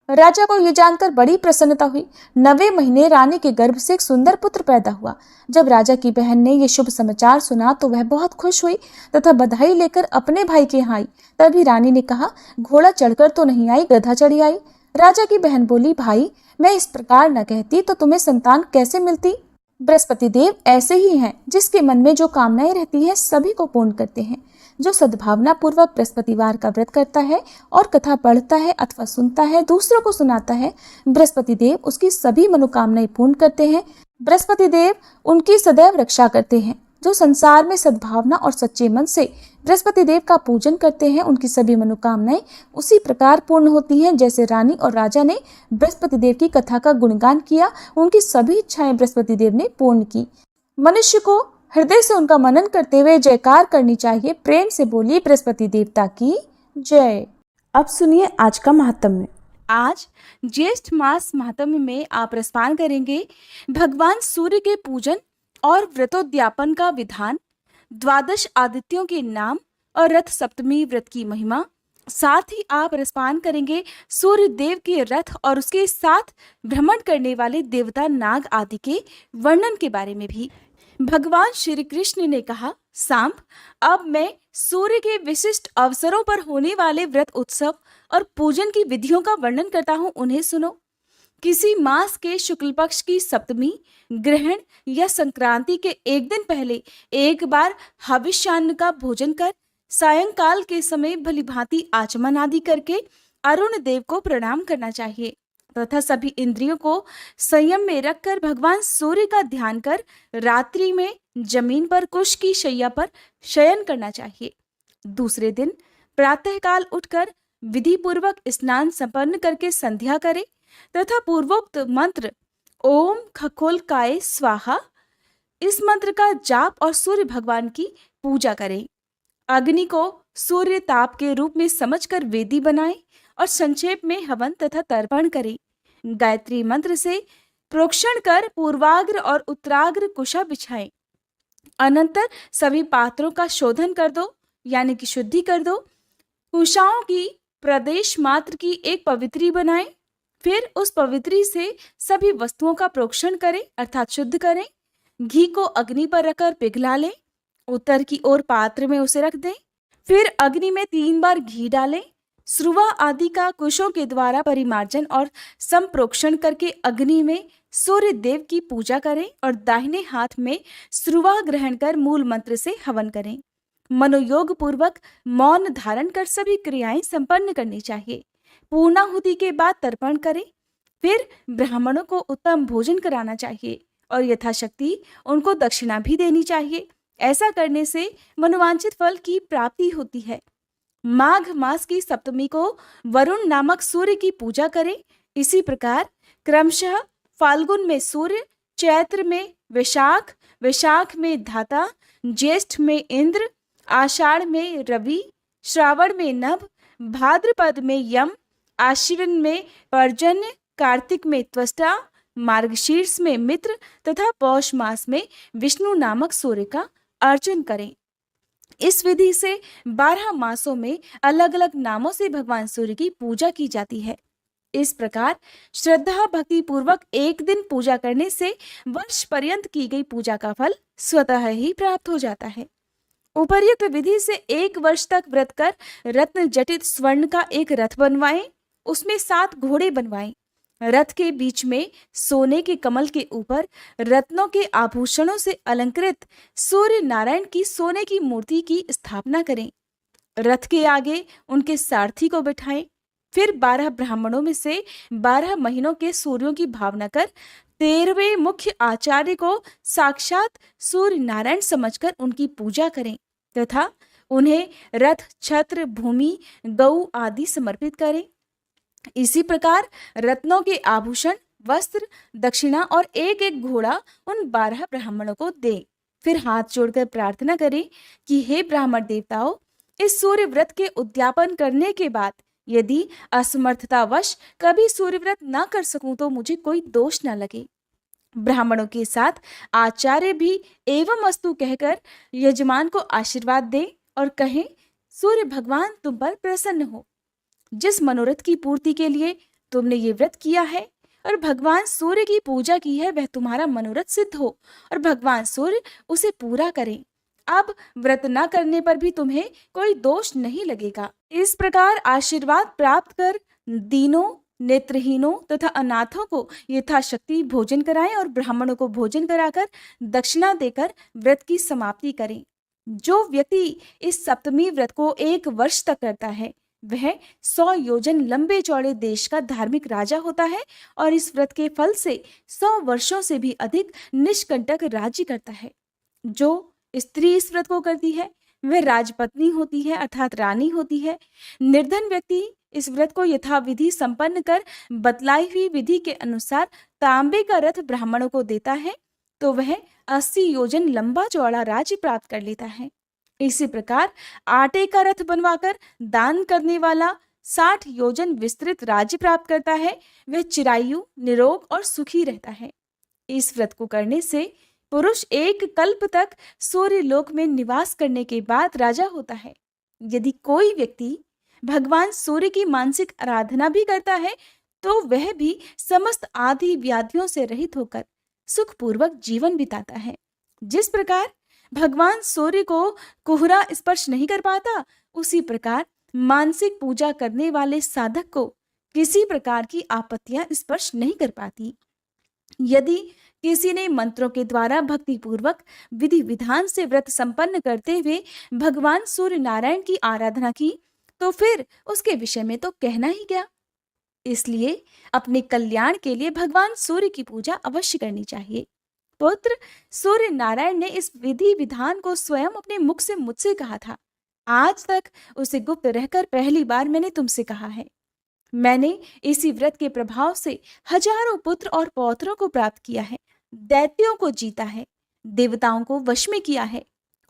राजा को यह जानकर बड़ी प्रसन्नता हुई। 9वें महीने रानी के गर्भ से एक सुंदर पुत्र पैदा हुआ। जब राजा की बहन ने यह शुभ समाचार सुना तो वह बहुत खुश हुई तथा बधाई लेकर अपने भाई के यहाँ आई। तभी रानी ने कहा, घोड़ा चढ़कर तो नहीं आई, गधा चढ़ी आई। राजा की बहन बोली, भाई, मैं इस प्रकार न कहती तो तुम्हें संतान कैसे मिलती। बृहस्पति देव ऐसे ही हैं, जिसके मन में जो कामनाएं रहती है सभी को पूर्ण करते हैं। जो सद्भावना पूर्वक बृहस्पतिवार का व्रत करता है और कथा पढ़ता है अथवा सुनता है, दूसरों को सुनाता है, बृहस्पति देव उसकी सभी मनोकामनाएं पूर्ण करते हैं। बृहस्पति देव उनकी सदैव रक्षा करते हैं। जो संसार में सद्भावना और सच्चे मन से बृहस्पति देव का पूजन करते हैं, उनकी सभी मनोकामनाएं उसी प्रकार पूर्ण होती हैं जैसे रानी और राजा ने बृहस्पति देव की कथा का गुणगान किया, उनकी सभी इच्छाएं बृहस्पति देव ने पूर्ण की। मनुष्य को हृदय से उनका मनन करते हुए जयकार करनी चाहिए। प्रेम से बोलिए, बृहस्पति देवता की जय। अब सुनिए आज का महात्म्य। आज ज्येष्ठ मास महात्म्य में आप रसपान करेंगे भगवान सूर्य के पूजन और व्रतोद्यापन का विधान, 12 आदित्यों के नाम और रथ सप्तमी व्रत की महिमा। साथ ही आप रसपान करेंगे सूर्य देव के रथ और उसके साथ भ्रमण करने वाले देवता नाग आदि के वर्णन के बारे में भी। भगवान श्री कृष्ण ने कहा, सांब, अब मैं सूर्य के विशिष्ट अवसरों पर होने वाले व्रत उत्सव और पूजन की विधियों का वर्णन करता हूँ, उन्हें सुनो। किसी मास के शुक्ल पक्ष की सप्तमी, ग्रहण या संक्रांति के एक दिन पहले एक बार हविष्यान्न का भोजन कर सायंकाल के समय भलीभांति आचमन आदि करके अरुण देव को प्रणाम करना चाहिए तथा सभी इंद्रियों को संयम में रखकर भगवान सूर्य का ध्यान कर रात्रि में जमीन पर कुश की शैया पर शयन करना चाहिए। दूसरे दिन प्रातःकाल उठकर विधि पूर्वक स्नान संपन्न करके संध्या करें तथा पूर्वोक्त मंत्र ओम खगोलकाय स्वाहा, इस मंत्र का जाप और सूर्य भगवान की पूजा करें। अग्नि को सूर्य ताप के रूप में समझकर वेदी बनाएं और संक्षेप में हवन तथा तर्पण करें। गायत्री मंत्र से प्रोक्षण कर पूर्वाग्र और उत्तराग्र कुशा बिछाएं। अनंतर सभी पात्रों का शोधन कर दो, यानी कि शुद्धि कर दो। कुशाओं की प्रदेश मात्र की एक पवित्री बनाएं। फिर उस पवित्री से सभी वस्तुओं का प्रोक्षण करें अर्थात शुद्ध करें। घी को अग्नि पर रखकर पिघला लें। उत्तर की ओर पात्र में उसे रख दें। फिर अग्नि में 3 बार घी डालें। स्रुवा आदि का कुशों के द्वारा परिमार्जन और संप्रोक्षण करके अग्नि में सूर्य देव की पूजा करें और दाहिने हाथ में स्रुवा ग्रहण कर मूल मंत्र से हवन करें। मनोयोग पूर्वक मौन धारण कर सभी क्रियाएं संपन्न करनी चाहिए। पूर्णाहुति के बाद तर्पण करें। फिर ब्राह्मणों को उत्तम भोजन कराना चाहिए और यथाशक्ति उनको दक्षिणा भी देनी चाहिए। ऐसा करने से मनोवांछित फल की प्राप्ति होती है। माघ मास की सप्तमी को वरुण नामक सूर्य की पूजा करें। इसी प्रकार क्रमशः फाल्गुन में सूर्य, चैत्र में वैशाख, वैशाख में धाता, ज्येष्ठ में इंद्र, आषाढ़ में रवि, श्रावण में नभ, भाद्रपद में यम, आश्विन में पर्जन्य, कार्तिक में त्वष्टा, मार्गशीर्ष में मित्र तथा पौष मास में विष्णु नामक सूर्य का अर्चन करें। इस विधि से 12 मासों में अलग अलग नामों से भगवान सूर्य की पूजा की जाती है। इस प्रकार श्रद्धा भक्ति पूर्वक एक दिन पूजा करने से वर्ष पर्यंत की गई पूजा का फल स्वतः ही प्राप्त हो जाता है। उपर्युक्त विधि से 1 वर्ष तक व्रत कर रत्न जटित स्वर्ण का एक रथ बनवाएं। उसमें 7 घोड़े बनवाएं। रथ के बीच में सोने के कमल के ऊपर रत्नों के आभूषणों से अलंकृत सूर्य नारायण की सोने की मूर्ति की स्थापना करें। रथ के आगे उनके सारथी को बिठाएं। फिर 12 ब्राह्मणों में से 12 महीनों के सूर्यों की भावना कर 13वें मुख्य आचार्य को साक्षात सूर्य नारायण समझकर उनकी पूजा करें तथा उन्हें रथ, छत्र, भूमि, गऊ आदि समर्पित करें। इसी प्रकार रत्नों के आभूषण, वस्त्र, दक्षिणा और एक एक घोड़ा उन 12 ब्राह्मणों को दे। फिर हाथ जोड़कर प्रार्थना करें कि हे ब्राह्मण देवताओं, इस सूर्य व्रत के उद्यापन करने के बाद यदि असमर्थतावश कभी सूर्य व्रत न कर सकूं तो मुझे कोई दोष न लगे। ब्राह्मणों के साथ आचार्य भी एवं अस्तु कहकर यजमान को आशीर्वाद दें और कहें, सूर्य भगवान तुम पर प्रसन्न हो। जिस मनोरथ की पूर्ति के लिए तुमने ये व्रत किया है और भगवान सूर्य की पूजा की है, वह तुम्हारा मनोरथ सिद्ध हो और भगवान सूर्य उसे पूरा करें। अब व्रत न करने पर भी तुम्हें कोई दोष नहीं लगेगा। इस प्रकार आशीर्वाद प्राप्त कर दीनों, नेत्रहीनों तथा अनाथों को यथाशक्ति भोजन कराएं और ब्राह्मणों को भोजन कराकर दक्षिणा देकर व्रत की समाप्ति करें। जो व्यक्ति इस सप्तमी व्रत को 1 वर्ष तक करता है वह 100 योजन लंबे चौड़े देश का धार्मिक राजा होता है और इस व्रत के फल से 100 वर्षों से भी अधिक निष्कंटक राज्य करता है। जो स्त्री इस व्रत को करती है वह राजपत्नी होती है अर्थात रानी होती है। निर्धन व्यक्ति इस व्रत को यथाविधि संपन्न कर बतलाई हुई विधि के अनुसार तांबे का रथ ब्राह्मणों को देता है तो वह 80 योजन लंबा चौड़ा राज्य प्राप्त कर लेता है। इसी प्रकार आटे का रथ बनवाकर दान करने वाला 60 योजन विस्तृत राज्य प्राप्त करता है। वह चिरायु, निरोग और सुखी रहता है। इस व्रत को करने से पुरुष 1 कल्प तक सूर्य लोक में निवास करने के बाद राजा होता है। यदि कोई व्यक्ति भगवान सूर्य की मानसिक आराधना भी करता है तो वह भी समस्त आदि व्याधियों से रहित होकर सुखपूर्वक जीवन बिताता है। जिस प्रकार भगवान सूर्य को कोहरा स्पर्श नहीं कर पाता, उसी प्रकार मानसिक पूजा करने वाले साधक को किसी प्रकार की आपत्तियां स्पर्श नहीं कर पाती। यदि किसी ने मंत्रों के द्वारा भक्ति पूर्वक विधि विधान से व्रत संपन्न करते हुए भगवान सूर्य नारायण की आराधना की तो फिर उसके विषय में तो कहना ही क्या। इसलिए अपने कल्याण के लिए भगवान सूर्य की पूजा अवश्य करनी चाहिए। पुत्र सूर्य नारायण ने इस विधि विधान को स्वयं अपने मुख से मुझसे कहा था। आज तक उसे गुप्त रहकर पहली बार मैंने तुमसे कहा है। मैंने इसी व्रत के प्रभाव से हजारों पुत्र और पौत्रों को प्राप्त किया है, दैत्यों को जीता है, देवताओं को वश में किया है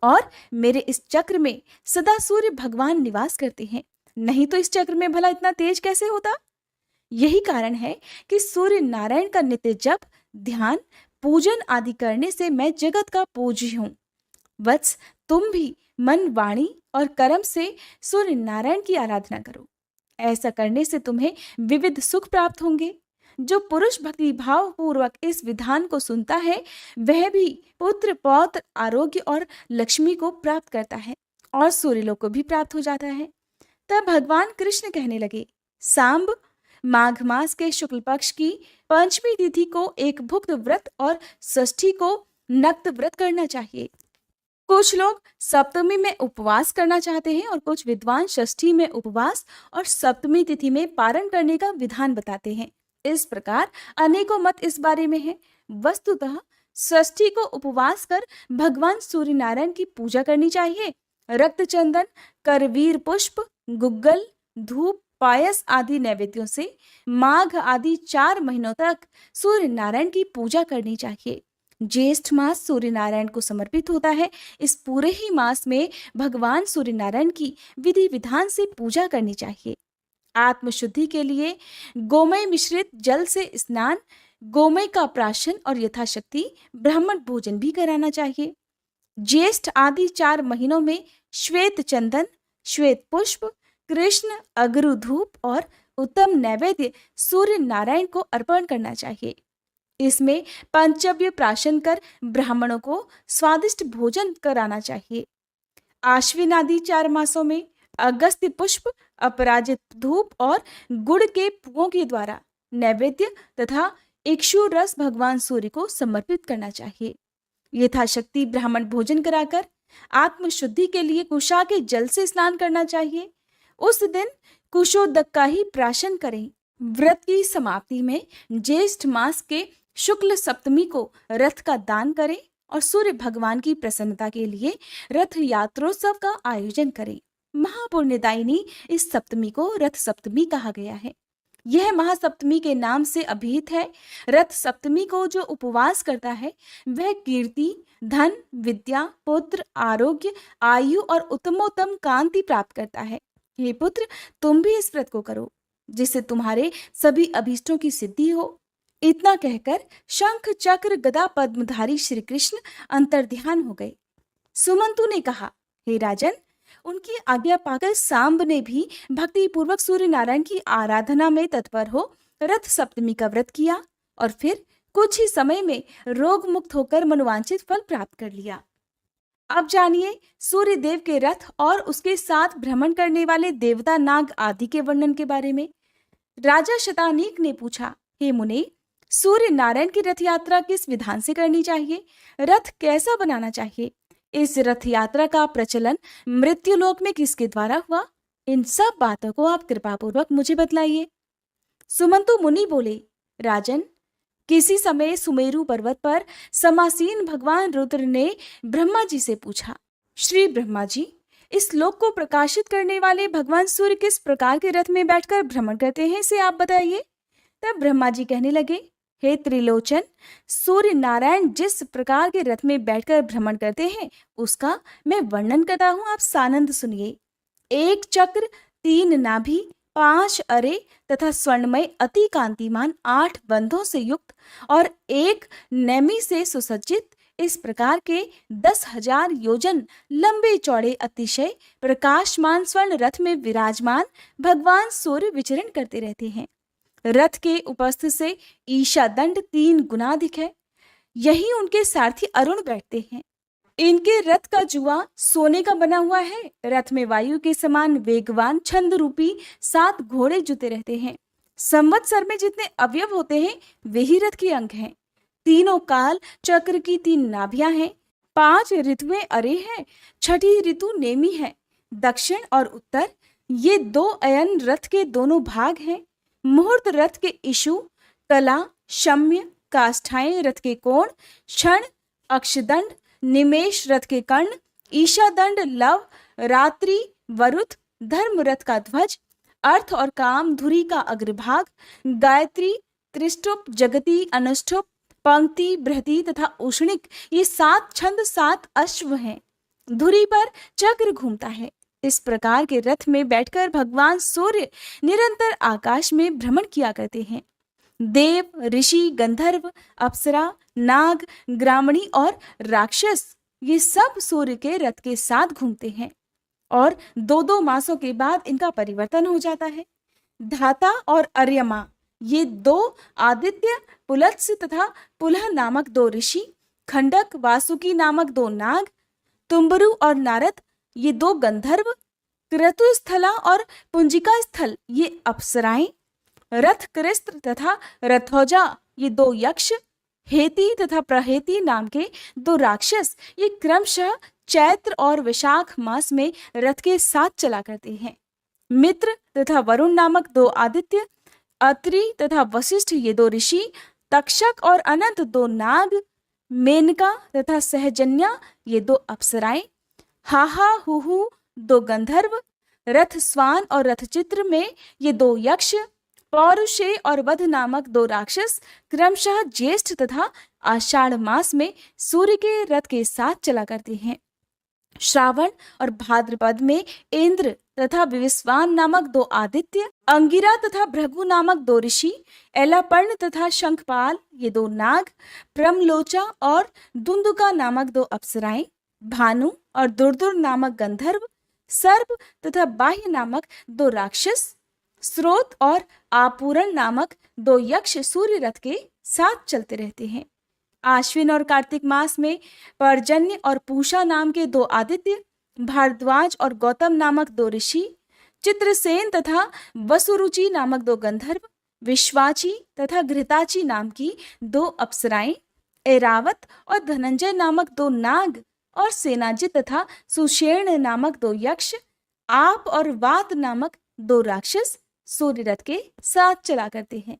और मेरे इस चक्र में सदा सूर्य भगवान निवास करते हैं। नहीं तो इस चक्र में भला इतना तेज कैसे होता। यही कारण है कि सूर्य नारायण का नित्य जप, ध्यान, पूजन आदि करने से मैं जगत का पूज्य हूँ। वत्स, तुम भी मन, वाणी और कर्म से सूर्य नारायण की आराधना करो। ऐसा करने से तुम्हें विविध सुख प्राप्त होंगे। जो पुरुष भक्ति भाव पूर्वक इस विधान को सुनता है वह भी पुत्र, पौत्र, आरोग्य और लक्ष्मी को प्राप्त करता है और सूर्यलोक को भी प्राप्त हो जाता है। तब भगवान कृष्ण कहने लगे, सांब, माघ मास के शुक्ल पक्ष की 5वीं तिथि को एक भुक्त व्रत और षष्ठी को नक्त व्रत करना चाहिए। कुछ लोग सप्तमी में उपवास करना चाहते हैं और कुछ विद्वान षष्ठी में उपवास और सप्तमी तिथि में पारण करने का विधान बताते हैं। इस प्रकार अनेकों मत इस बारे में हैं। वस्तुतः षष्ठी को उपवास कर भगवान सूर्य नारायण की पूजा करनी चाहिए। रक्त चंदन, करवीर पुष्प, गुग्गल, धूप, पायस आदि नैवेद्यों से माघ आदि 4 महीनों तक सूर्य नारायण की पूजा करनी चाहिए। ज्येष्ठ मास सूर्य नारायण को समर्पित होता है। इस पूरे ही मास में भगवान सूर्य नारायण की विधि विधान से पूजा करनी चाहिए। आत्मशुद्धि के लिए गोमय मिश्रित जल से स्नान, गोमय का प्राशन और यथाशक्ति ब्राह्मण भोजन भी कराना चाहिए। ज्येष्ठ आदि 4 महीनों में श्वेत चंदन, श्वेत पुष्प, कृष्ण अगरु धूप और उत्तम नैवेद्य सूर्य नारायण को अर्पण करना चाहिए। इसमें पंचव्य प्राशन कर ब्राह्मणों को स्वादिष्ट भोजन कराना चाहिए। आश्विन आदि 4 मासों में अगस्त्य पुष्प, अपराजित धूप और गुड़ के पुओं के द्वारा नैवेद्य तथा इक्षु रस भगवान सूर्य को समर्पित करना चाहिए। यथाशक्ति ब्राह्मण भोजन कराकर आत्मशुद्धि के लिए कुशा के जल से स्नान करना चाहिए। उस दिन कुशोदक का ही प्राशन करें। व्रत की समाप्ति में ज्येष्ठ मास के शुक्ल सप्तमी को रथ का दान करें और सूर्य भगवान की प्रसन्नता के लिए रथ यात्रोत्सव का आयोजन करें। महापुण्यदायिनी इस सप्तमी को रथ सप्तमी कहा गया है। यह महासप्तमी के नाम से अभिहित है। रथ सप्तमी को जो उपवास करता है वह कीर्ति, धन, विद्या, पुत्र, आरोग्य, आयु और उत्तमोत्तम कांति प्राप्त करता है। हे पुत्र, तुम भी इस व्रत को करो जिससे तुम्हारे सभी अभीष्टों की सिद्धि हो। इतना कहकर शंख चक्र गदा पद्मधारी श्री कृष्ण अंतर्ध्यान हो गए। सुमंतु ने कहा, हे राजन, उनकी आज्ञा पाकर सांब ने भी भक्ति पूर्वक सूर्य नारायण की आराधना में तत्पर हो रथ सप्तमी का व्रत किया और फिर कुछ ही समय में रोग मुक्त होकर मनोवांछित फल प्राप्त कर लिया। अब जानिए सूर्य देव के रथ और उसके साथ भ्रमण करने वाले देवता, नाग आदि के वर्णन के बारे में। राजा शतानीक ने पूछा, हे मुने, सूर्य नारायण की रथ यात्रा किस विधान से करनी चाहिए? रथ कैसा बनाना चाहिए? इस रथ यात्रा का प्रचलन मृत्युलोक में किसके द्वारा हुआ? इन सब बातों को आप कृपा पूर्वक मुझे बतलाइए। सुमंतु मुनि बोले, राजन, किसी समय सुमेरु पर्वत पर समासीन भगवान रुद्र ने ब्रह्मा जी से पूछा, श्री ब्रह्मा जी, इस लोक को प्रकाशित करने वाले भगवान सूर्य किस प्रकार के रथ में बैठकर भ्रमण करते हैं, इसे आप बताइए। तब ब्रह्मा जी कहने लगे, हे त्रिलोचन, सूर्य नारायण जिस प्रकार के रथ में बैठकर भ्रमण करते हैं उसका मैं वर्णन करता हूं, आप सानंद सुनिए। 1 चक्र, 3 नाभि, 5 अरे तथा स्वर्णमय अति कांतिमान 8 बंधों से युक्त और 1 नेमी से सुसज्जित इस प्रकार के 10,000 योजन लंबे चौड़े अतिशय प्रकाशमान स्वर्ण रथ में विराजमान भगवान सूर्य विचरण करते रहते हैं। रथ के उपस्थ से ईशा दंड 3 गुना अधिक है। यही उनके सारथी अरुण बैठते हैं। इनके रथ का जुआ सोने का बना हुआ है। रथ में वायु के समान वेगवान छंद रूपी 7 घोड़े जुते रहते हैं। संवत्सर में जितने अवयव होते हैं वे ही रथ के अंग हैं। तीनों काल चक्र की 3 नाभियां हैं। 5 ऋतुएं अरे हैं। 6ठी ऋतु नेमी है। दक्षिण और उत्तर ये 2 अयन रथ के दोनों भाग हैं। मुहूर्त रथ के इशु, कला, शम्य, काष्ठाएं रथ के कोण, क्षण, अक्षदंड, निमेश रथ के कर्ण, ईशादंड, लव, रात्रि, वरुथ, धर्म रथ का ध्वज, अर्थ और काम धुरी का अग्रभाग, गायत्री, त्रिष्टुप, जगती, अनुष्टुप, पंक्ति, बृहति तथा उष्णिक ये 7 छंद 7 अश्व हैं। धुरी पर चक्र घूमता है। इस प्रकार के रथ में बैठकर भगवान सूर्य निरंतर आकाश में भ्रमण किया करते हैं। देव, ऋषि, गंधर्व, अप्सरा, नाग, ग्रामणी और राक्षस ये सब सूर्य के रथ के साथ घूमते हैं और 2-2 मासों के बाद इनका परिवर्तन हो जाता है। धाता और अर्यमा ये 2 आदित्य, पुलत्स्य तथा पुलह नामक 2 ऋषि, खंडक, वासुकी नामक 2 नाग, तुम्बरु और नारद ये 2 गंधर्व, क्रतुस्थला और पुंजिका स्थल ये अप्सराएं, रथ कृस्त्र तथा रथौजा ये 2 यक्ष, हेती तथा प्रहेती नाम के 2 राक्षस ये क्रमशः चैत्र और वैशाख मास में रथ के साथ चला करते हैं। मित्र तथा वरुण नामक 2 आदित्य, अत्रि तथा वशिष्ठ ये दो ऋषि, तक्षक और अनंत दो नाग, मेनका तथा सहजन्या ये दो अप्सराएं, हाहा हुहु दो गंधर्व, रथ स्वान और रथचित्र में ये दो यक्ष, पौरुषे और वध नामक दो राक्षस क्रमशः ज्येष्ठ तथा आषाढ़ मास में सूर्य के रथ के साथ चला करते हैं। श्रावण और भाद्रपद में इंद्र तथा विविस्वान नामक दो आदित्य, अंगिरा तथा भृगु नामक दो ऋषि, एलापर्ण तथा शंखपाल ये दो नाग, प्रमलोचा और दुंदुका नामक दो अप्सराएं, भानु और दुर्दुर नामक गंधर्व, सर्प तथा बाह्य नामक दो राक्षस, स्रोत और आपूरण नामक दो यक्ष सूर्य रथ के साथ चलते रहते हैं। आश्विन और कार्तिक मास में पर्जन्य और पूषा नाम के दो आदित्य, भारद्वाज और गौतम नामक दो ऋषि, चित्रसेन तथा वसुरुचि नामक दो गंधर्व, विश्वाची तथा घृताची नाम की दो अप्सराएं, ऐरावत और धनंजय नामक दो नाग और सेनाजित तथा सुषेण नामक दो यक्ष, आप और वात नामक दो राक्षस सूर्य रथ के साथ चला करते हैं।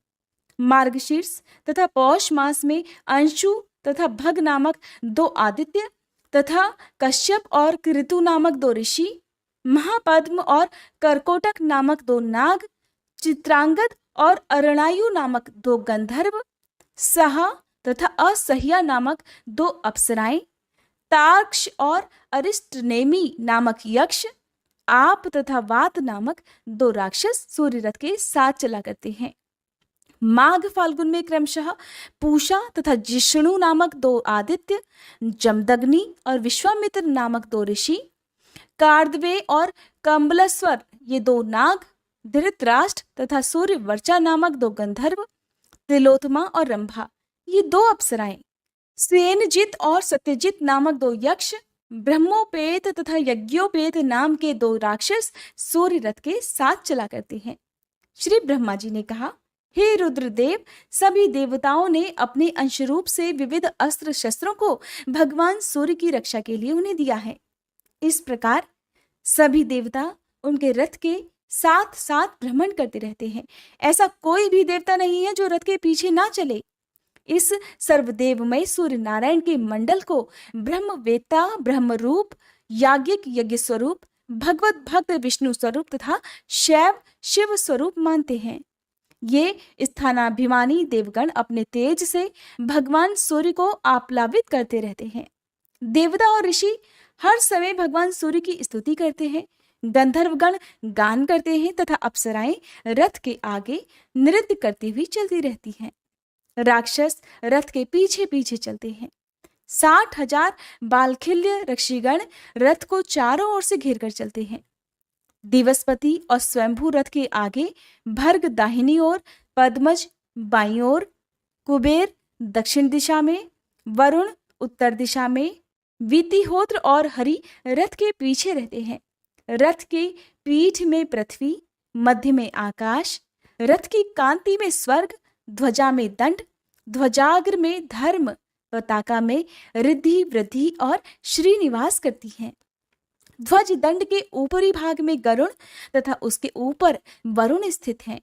मार्गशीर्ष तथा पौष मास में अंशु तथा भग नामक दो आदित्य तथा कश्यप और कृतु नामक दो ऋषि, महापद्म और करकोटक नामक दो नाग, चित्रांगद और अरणायु नामक दो गंधर्व, सहा तथा असह्या नामक दो अप्सराएं, तार्क्ष और अरिष्टनेमी नामक यक्ष, आप तथा वात नामक दो राक्षस सूर्य रथ के साथ चला करते हैं। माघ फाल्गुन में क्रमशः पूषा तथा जिष्णु नामक दो आदित्य, जमदग्नि और विश्वामित्र नामक दो ऋषि, कार्दवे और कम्बलेश्वर ये दो नाग, धृतराष्ट्र तथा सूर्य वर्चा नामक दो गंधर्व, तिलोत्तमा और रंभा ये दो अप्सराएं, सेनजित और सत्यजित नामक दो यक्ष, ब्रह्मोपेत तथा यज्ञोपेत नाम के दो राक्षस सूर्य रथ के साथ चला करते हैं। श्री ब्रह्मा जी ने कहा, हे रुद्रदेव, सभी देवताओं ने अपने अंशरूप से विविध अस्त्र शस्त्रों को भगवान सूर्य की रक्षा के लिए उन्हें दिया है। इस प्रकार सभी देवता उनके रथ के साथ साथ भ्रमण करते रहते हैं। ऐसा कोई भी देवता नहीं है जो रथ के पीछे ना चले। इस सर्वदेवमय सूर्य नारायण के मंडल को ब्रह्मवेत्ता ब्रह्म रूप, याज्ञिक यज्ञ स्वरूप, भगवत भक्त विष्णु स्वरूप तथा शैव शिव स्वरूप मानते हैं। ये स्थानाभिमानी देवगण अपने तेज से भगवान सूर्य को आप्लावित करते रहते हैं। देवता और ऋषि हर समय भगवान सूर्य की स्तुति करते हैं। गंधर्वगण गान करते हैं तथा अप्सराएं रथ के आगे नृत्य करती हुई चलती रहती हैं। राक्षस रथ के पीछे पीछे चलते हैं। 60,000 बालखिल्य ऋषिगण रथ को चारों ओर से घेर कर चलते हैं। दिवसपति और स्वयंभू रथ के आगे, भर्ग दाहिनी ओर, पद्मज बाईं ओर, कुबेर दक्षिण दिशा में, वरुण उत्तर दिशा में, वितिहोत्र और हरि रथ के पीछे रहते हैं। रथ के पीठ में पृथ्वी, मध्य में आकाश, रथ की कांति में स्वर्ग, ध्वजा में दंड, ध्वजाग्र में धर्म, पताका में रिद्धि वृद्धि और श्रीनिवास करती हैं। ध्वज दंड के ऊपरी भाग में गरुण तथा उसके ऊपर वरुण स्थित हैं।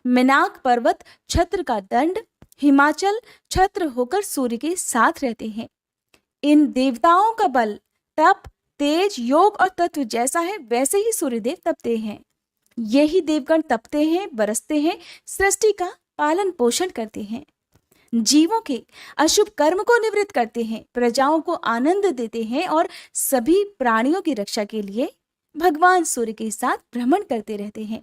मिनाक पर्वत छत्र का दंड, हिमाचल छत्र होकर सूर्य के साथ रहते हैं। इन देवताओं का बल, तप, तेज, योग और तत्व जैसा है वैसे ही सूर्यदेव तपते हैं। यही देवगण तपते हैं, बरसते हैं, सृष्टि का पालन पोषण करते हैं, जीवों के अशुभ कर्म को निवृत्त करते हैं, प्रजाओं को आनंद देते हैं और सभी प्राणियों की रक्षा के लिए भगवान सूर्य के साथ भ्रमण करते रहते हैं।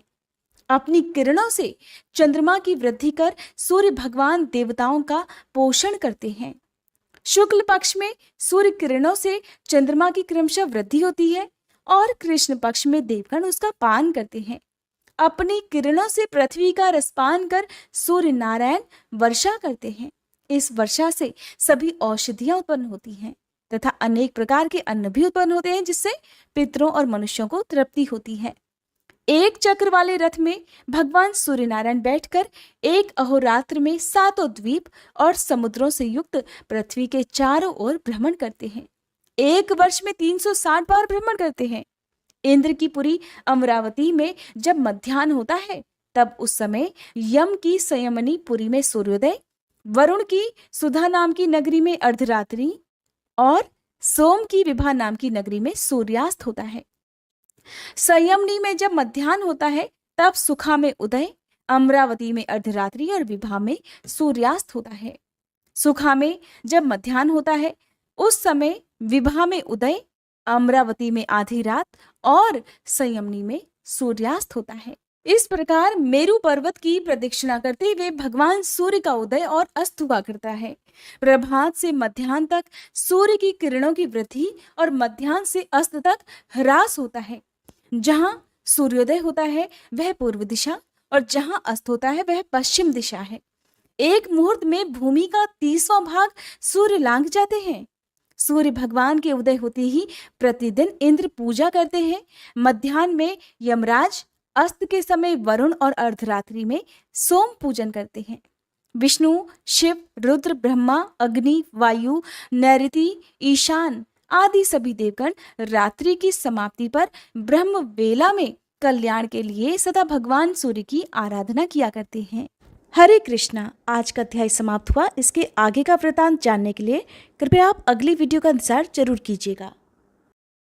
अपनी किरणों से चंद्रमा की वृद्धि कर सूर्य भगवान देवताओं का पोषण करते हैं। शुक्ल पक्ष में सूर्य किरणों से चंद्रमा की क्रमशः वृद्धि होती है और कृष्ण पक्ष में देवगण उसका पान करते हैं। अपनी किरणों से पृथ्वी का रसपान कर सूर्य नारायण वर्षा करते हैं। इस वर्षा से सभी औषधियां उत्पन्न होती हैं तथा अनेक प्रकार के अन्न भी उत्पन्न होते हैं, जिससे पितरों और मनुष्यों को तृप्ति होती है। एक चक्र वाले रथ में भगवान सूर्य नारायण बैठकर एक अहोरात्र में 7 द्वीप और समुद्रों से युक्त पृथ्वी के चारों ओर भ्रमण करते हैं। एक वर्ष में 360 बार भ्रमण करते हैं। इंद्र की पुरी अमरावती में जब मध्याह्न होता है तब उस समय यम की संयमनी पुरी में सूर्योदय, वरुण की सुधा नाम की नगरी में अर्धरात्रि और सोम की विभा नाम की नगरी में सूर्यास्त होता है। संयमनी में जब मध्याह्न होता है तब सुखा में उदय, अमरावती में अर्धरात्रि और विभा में सूर्यास्त होता है। सुखा में जब मध्याह्न होता है उस समय विभा में उदय, अमरावती में आधी रात और संयमनी में सूर्यास्त होता है। इस प्रकार मेरु पर्वत की प्रदक्षिणा करते हुए भगवान सूर्य का उदय और अस्त हुआ करता है। प्रभात से मध्याह्न तक सूर्य की किरणों की वृद्धि और मध्याह्न से अस्त तक ह्रास होता है। जहां सूर्योदय होता है वह पूर्व दिशा और जहां अस्त होता है वह पश्चिम दिशा है। एक मुहूर्त में भूमि का 30वां भाग सूर्य लांघ जाते हैं। सूर्य भगवान के उदय होते ही प्रतिदिन इंद्र पूजा करते हैं। मध्याह्न में यमराज, अस्त के समय वरुण और अर्धरात्रि में सोम पूजन करते हैं। विष्णु, शिव, रुद्र, ब्रह्मा, अग्नि, वायु, नैऋति, ईशान आदि सभी देवगण रात्रि की समाप्ति पर ब्रह्म वेला में कल्याण के लिए सदा भगवान सूर्य की आराधना किया करते हैं। हरे कृष्णा। आज का अध्याय समाप्त हुआ। इसके आगे का वृतांत जानने के लिए कृपया आप अगली वीडियो का इंतजार जरूर कीजिएगा।